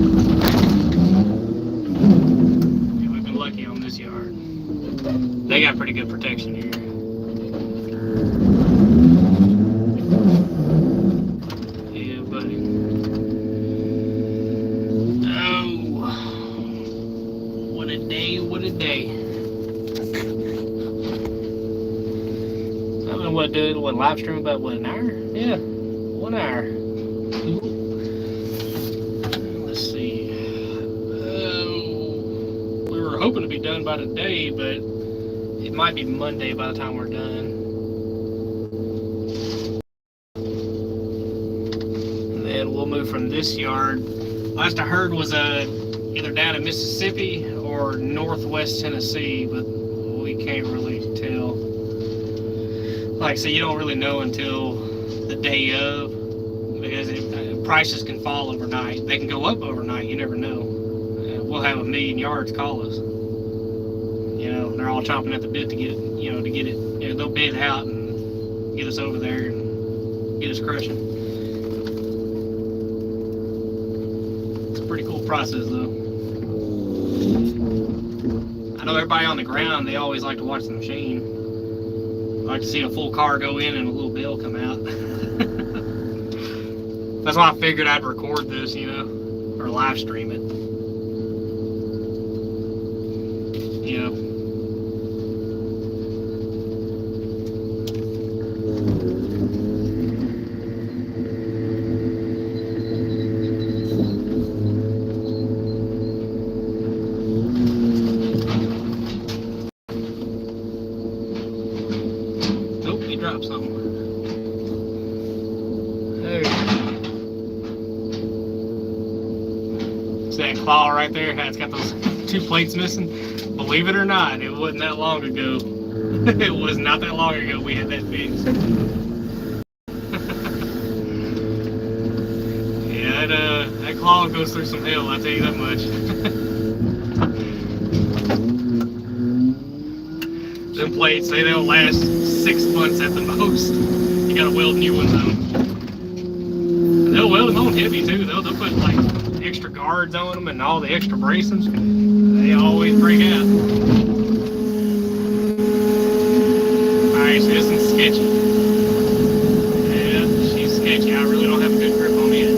Yeah, we've been lucky on this yard. They got pretty good protection here. Yeah, buddy. What a day, what a day. I don't know what, dude, what, live stream about, what, an hour? Yeah, 1 hour. Let's see. We were hoping to be done by today, but it might be Monday by the time we're done. And then we'll move from this yard. Last I heard was either down in Mississippi or northwest Tennessee, but we can't really tell. Like I said, you don't really know until the day of, because prices can fall overnight. They can go up overnight, you never know. We'll have 1,000,000 yards call us. You know, they're all chomping at the bit to get it, you know, they'll bid out and get us over there and get us crushing. It's a pretty cool process though. I know everybody on the ground, they always like to watch the machine. I like to see a full car go in and a little bill come out. That's why I figured I'd record this, you know, or live stream it. You know. Drop something. There. See that claw right there? It's got those 2 plates missing. Believe it or not, it wasn't that long ago. It was not that long ago we had that fixed. Yeah, that claw goes through some hell, I'll tell you that much. Them plates, they'll last 6 months at the most. You gotta weld new ones on. They'll weld them on heavy too. They'll put like extra guards on them and all the extra bracings. They always break out. Alright, so this one's sketchy. Yeah, she's sketchy. I really don't have a good grip on it.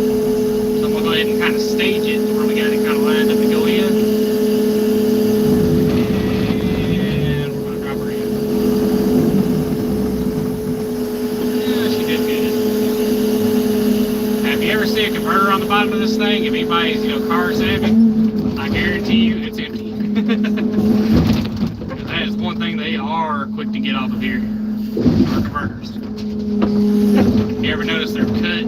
So I'm gonna go ahead and kind of stage it to where we got it kind of lined up to go in. And we're gonna drop her in. Yeah, she did good. Have you ever seen a converter on the bottom of this thing? If anybody's, car savvy, I guarantee you it's empty. That is one thing they are quick to get off of here. Our converters. You ever notice they're cut,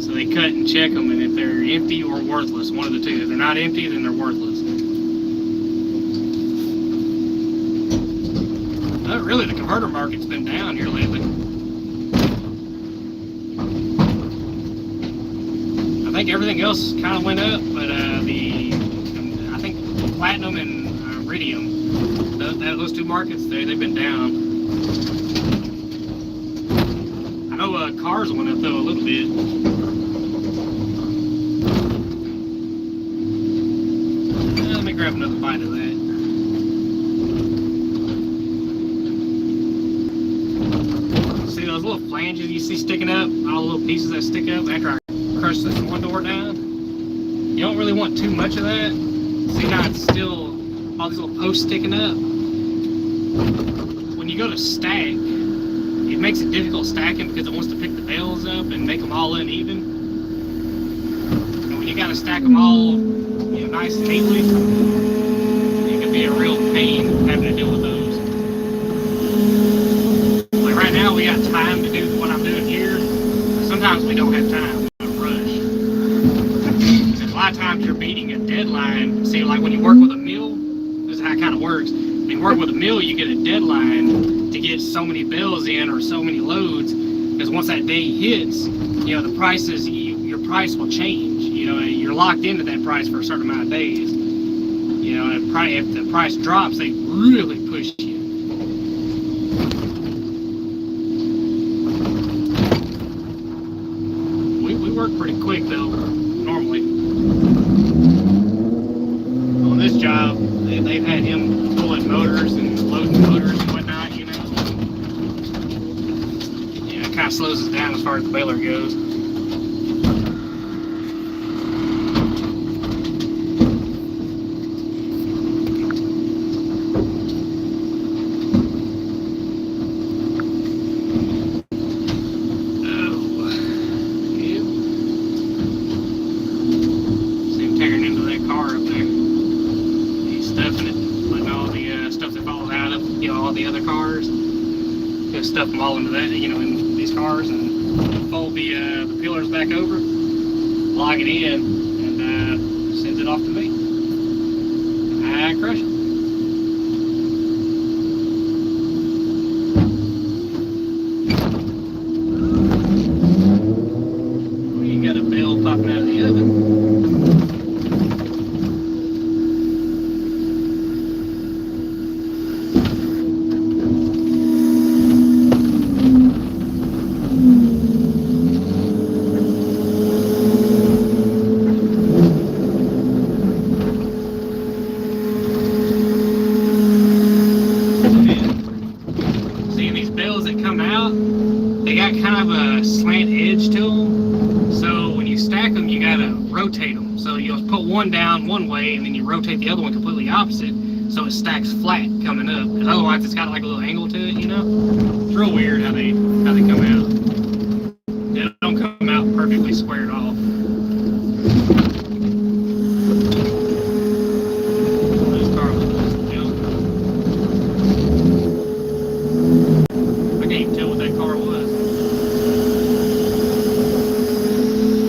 So they cut and check them, and if they're empty or worthless, one of the two. If they're not empty, then they're worthless. Really, the converter market's been down here lately. I think everything else kind of went up, but I think platinum and iridium, those 2 markets, they've been down. I know cars went up though a little bit. Let me grab another bite of that. See those little flanges you see sticking up? All the little pieces that stick up after I crush this one door down? You don't really want too much of that. See how it's still all these little posts sticking up? When you go to stack, it makes it difficult stacking because it wants to pick the bales up and make them all uneven. And when you gotta stack them all, nice and neatly, it can be a real pain having to deal with those. Like right now, we got time to do what I'm doing here. Sometimes we don't have time. We rush. A lot of times you're beating a deadline. See, like when you work with a mill, this is how it kind of works. When you work with a mill, you get a deadline to get so many bales in or so many loads, because once that day hits, your price will change. You're locked into that price for a certain amount of days. If the price drops, they really push you. We work pretty quick though, normally. On this job, they've had him pulling motors and loading motors and whatnot, It kind of slows us down as far as the baler goes. Stuff them all into that, in these cars, and fold the pillars back over, log it in, and sends it off to me. I crush it. We got a bell popping out of the oven. One down one way, and then you rotate the other one completely opposite, so it stacks flat coming up. Because otherwise, it's got like a little angle to it. It's real weird how they come out. They don't come out perfectly squared off. This car was junk. I can't even tell what that car was.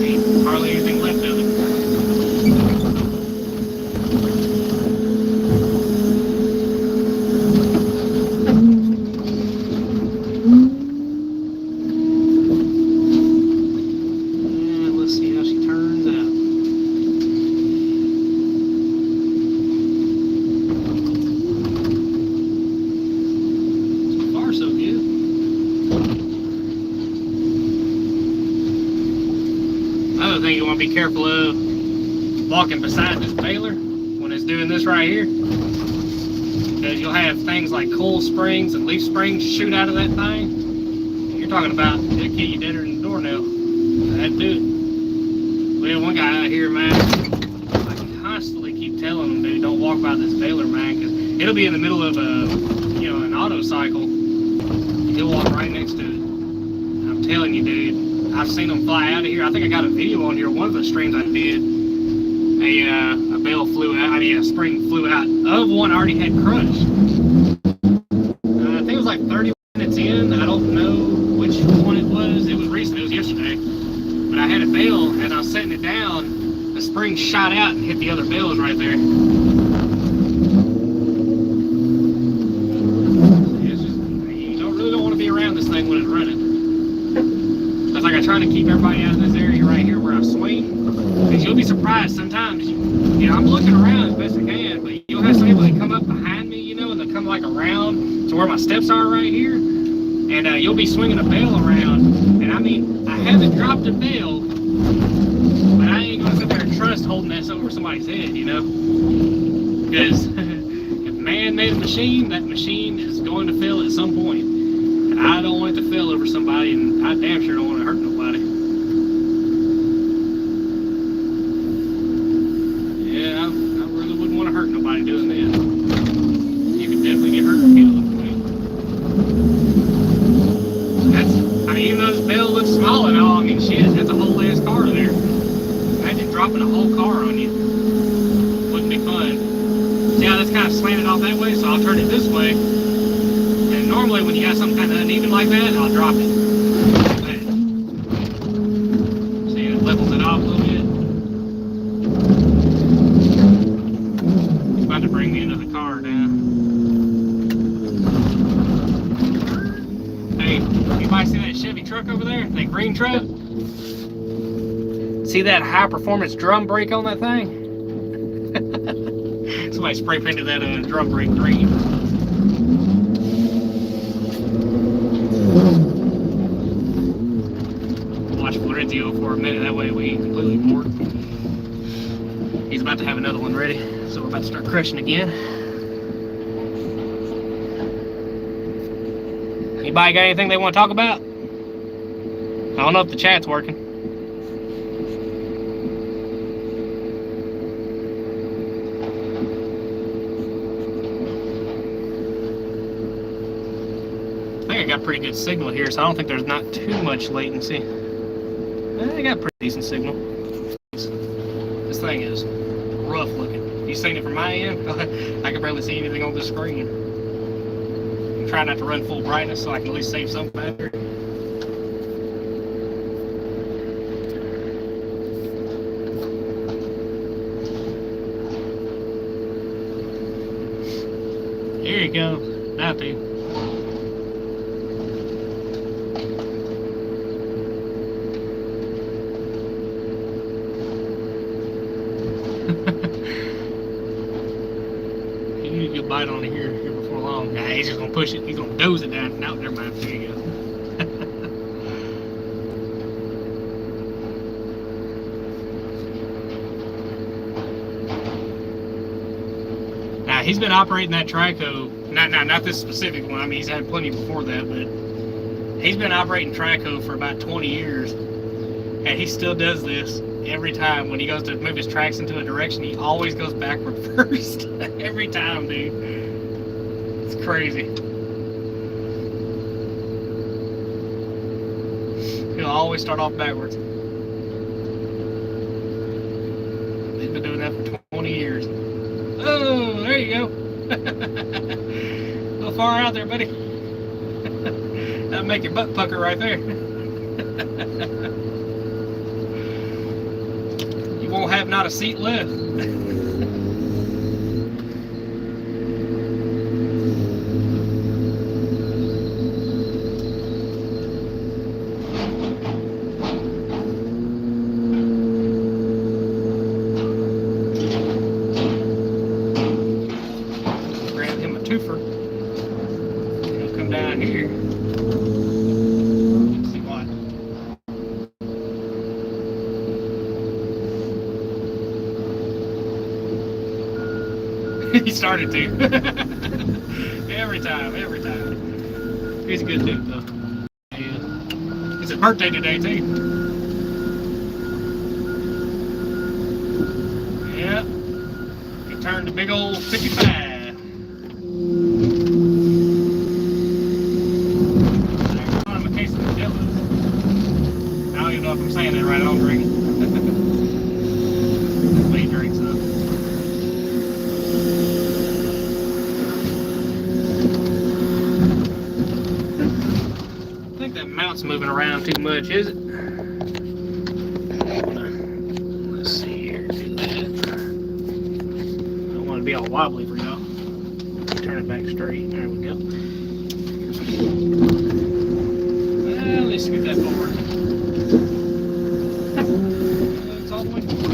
Ain't hardly anything left of it. Another thing you want to be careful of, walking beside this baler when it's doing this right here, because you'll have things like coil springs and leaf springs shoot out of that thing. You're talking about it'll kill you deader than a doornail. That'd do it. We had one guy out here, man. I constantly keep telling him, dude, don't walk by this baler, man, because it'll be in the middle of an auto cycle. He'll walk right next to it. I'm telling you, dude, I've seen them fly out of here. I think I got a video on here. One of the streams I did, a bale flew out. I mean, a spring flew out of one I already had crushed. I think it was like 30 minutes in. I don't know which one it was. It was recent. It was yesterday. But I had a bale, and I was setting it down. The spring shot out and hit the other bales right there. Around this thing when it's running. That's like I try to keep everybody out of this area right here where I swing, because you'll be surprised sometimes. You know, I'm looking around as best I can, but you'll have some people that come up behind me, you know, and they'll come like around to where my steps are right here, and you'll be swinging a bale around, and I mean, I haven't dropped a bale, but I ain't gonna sit there and trust holding that over somebody's head, you know, because if man made a machine, that machine is going to fail at some point. I don't want it to fail over somebody, and I damn sure don't want to hurt nobody. Yeah, I really wouldn't want to hurt nobody doing this. You could definitely get hurt or killed. That's, I mean, even though this bale looks small and all, I mean, shit, that's a whole ass car there. Imagine dropping a whole car on you. Wouldn't be fun. See how that's kind of slanted off that way, so I'll turn it this way. Normally, when you got something kind of uneven like that, I'll drop it. Like see, it levels it off a little bit. He's about to bring me another car down. Hey, anybody see that Chevy truck over there? That green truck? See that high performance drum brake on that thing? Somebody spray painted that drum brake green. For a minute, that way we ain't completely bored. He's about to have another one ready, so we're about to start crushing again. Anybody got anything they want to talk about? I don't know if the chat's working. I think I got pretty good signal here, so I don't think there's not too much latency. I got a pretty decent signal. This thing is rough looking. You seen it from my end? I can barely see anything on the screen. I'm trying not to run full brightness so I can at least save some battery. Here you go. Now, dude. Bite on it here before long. Nah, he's just gonna push it. He's gonna doze it down. No, never mind. There you go. Now he's been operating that Trico. Not this specific one. I mean, he's had plenty before that, but he's been operating Trico for about 20 years, and he still does this. Every time when he goes to move his tracks into a direction, he always goes backward first. Every time, dude. It's crazy. He'll always start off backwards. He's been doing that for 20 years. Oh, there you go. A little far out there, buddy. That'll make your butt pucker right there. Won't have not a seat left. Grab him a twofer. He'll come down here. Let's see what. He started to. every time. He's a good dude though. Yeah. It's his birthday today too. Yeah. He turned a big old 55. I'm a case of Jello. I don't even know if I'm saying that right. I don't drink it. That's what he drinks though. I think that mount's moving around too much, is it? Let's see here. Do that. I don't want to be all wobbly for y'all. Turn it back straight. There we go. Well, let's scoot that forward. It's all the way forward.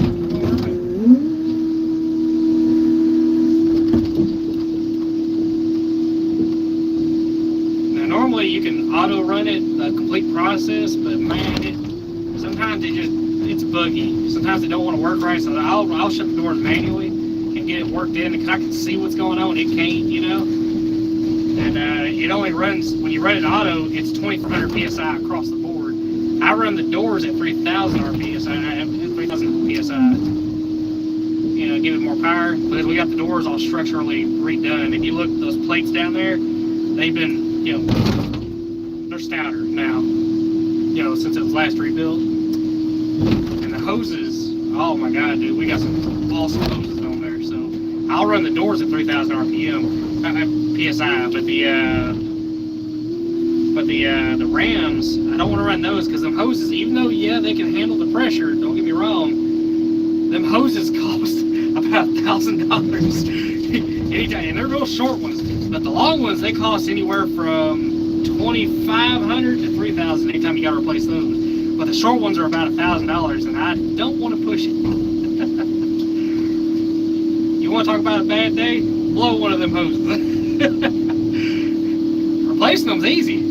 Now, normally you can auto run it, the complete process, but man, sometimes it's buggy. Sometimes it don't want to work right, so I'll shut the doors manually and get it worked in because I can see what's going on. It can't, you know. And it only runs, when you run it auto, it's 2400 psi across the board. I run the doors at 3000 psi, 3000 psi. You know, give it more power because we got the doors all structurally redone. If you look at those plates down there, they've been, you know, they're stouter now. You know, since it was last rebuilt. And the hoses, oh my god, dude, we got some awesome hoses on there. So I'll run the doors at 3000 psi, but the rams, I don't want to run those because them hoses, even though yeah they can handle the pressure, don't get me wrong, them hoses cost about $1,000 anytime, and they're real short ones. But the long ones, they cost anywhere from $2,500 to $3,000 anytime you got to replace those. But the short ones are about $1,000, and I don't want to push it. You want to talk about a bad day? Blow one of them hoses. Replacing them's easy.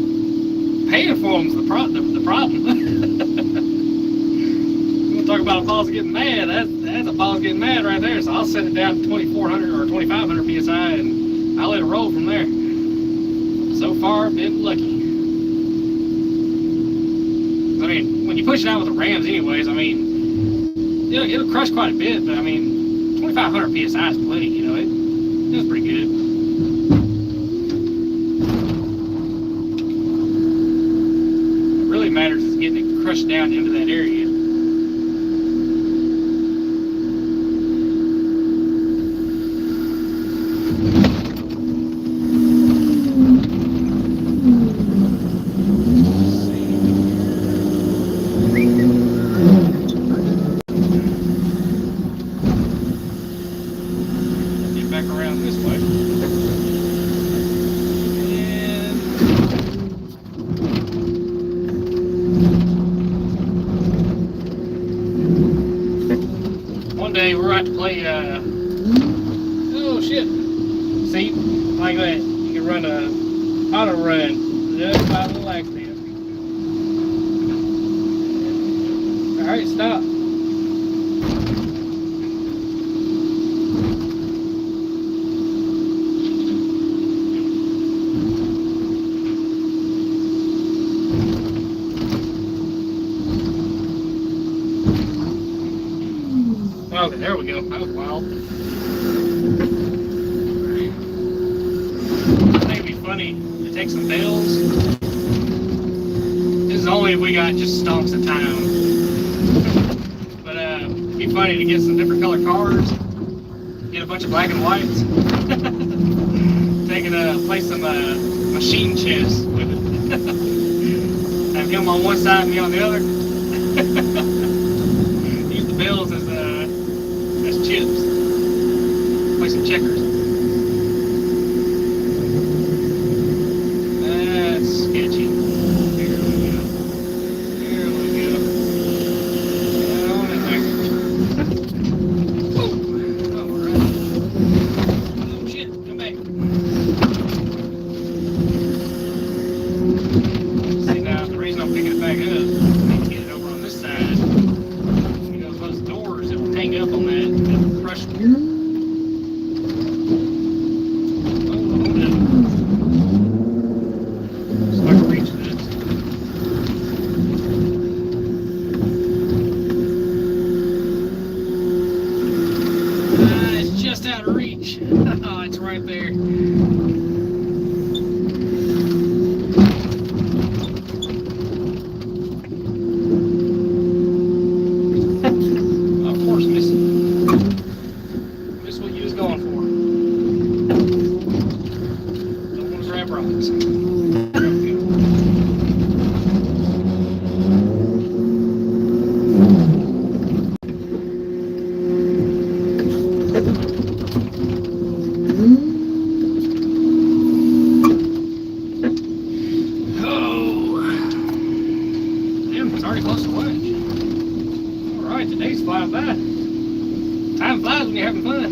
Paying for them's the problem. You want to talk about a boss getting mad? That's a boss getting mad right there. So I'll set it down to 2400 or 2500 psi, and I'll let it roll from there. So far, been lucky. I mean, when you push it out with the rams, anyways, I mean, it'll crush quite a bit. But I mean, 2500 psi is plenty. You know, it was pretty good. What really matters is getting it crushed down into that area. We're about to play, oh shit, see, like that, you can run a auto run just by a little accident. Alright, stop. Okay, there we go. That was wild. I think it'd be funny to take some bells. This is only if we got just stonks of time. But it'd be funny to get some different color cars. Get a bunch of black and whites. Play some machine chess with it. Have him on one side and me on the other. Use the bells as chips. Play some checkers. That's sketchy. Here we go. Here we go. Get on in there. Oh, alright. Oh shit, come back. See now, the reason I'm picking it back up, I need to get it over on this side. Because those doors, it will hang up on that. Crush. out of reach. Oh, it's right there. Of course, miss. Miss what you was going for. Don't want to grab rocks. Today's flying by. Time flies when you're having fun.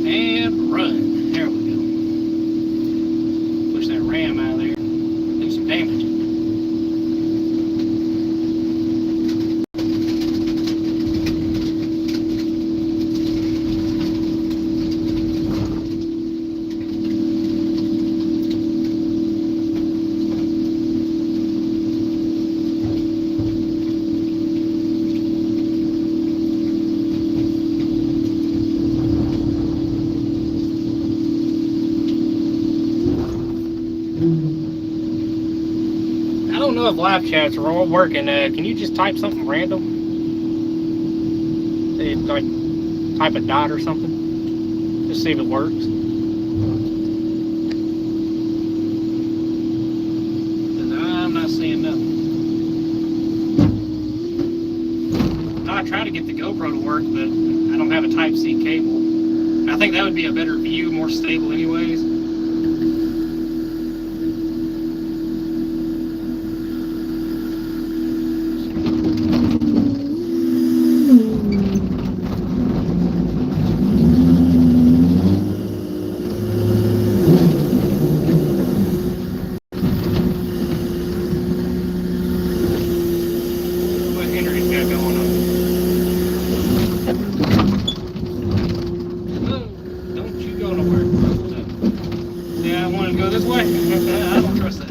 And run. There we go. Push that ram out of there. Do some damage. I don't know if live chats are all working. Can you just type something random? Like type a dot or something? Just see if it works. I'm not seeing nothing. I tried to get the GoPro to work, but I don't have a Type-C cable. I think that would be a better view, more stable anyways. This way? I don't trust that.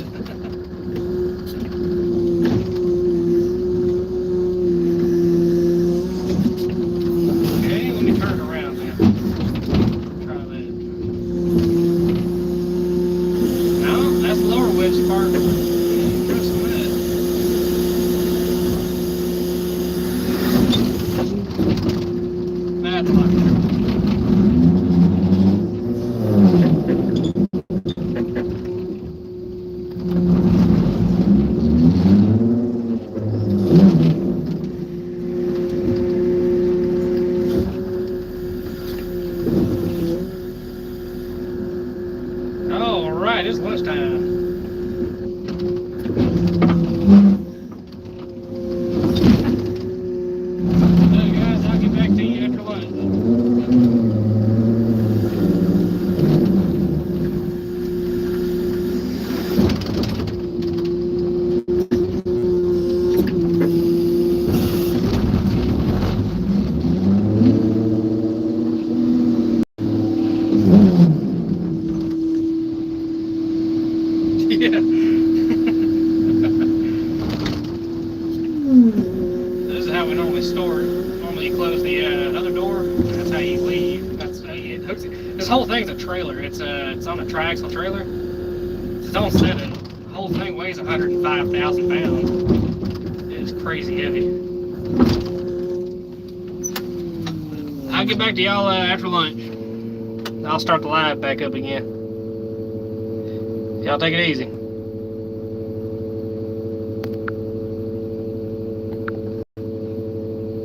Okay, let me turn it around then. Try that. No, that's the lower wedge part. Trust that. That's like that. Alright, it's lunchtime. So guys, I'll get back to you after lunch. Yeah. This is how we normally store it. Normally you close the other door. That's how you leave. That's how you hook it. This whole thing's a trailer. It's on a triaxle trailer. It's its own setting. The whole thing weighs 105,000 pounds. It's crazy heavy. I'll get back to y'all after lunch. I'll start the live back up again. Y'all take it easy.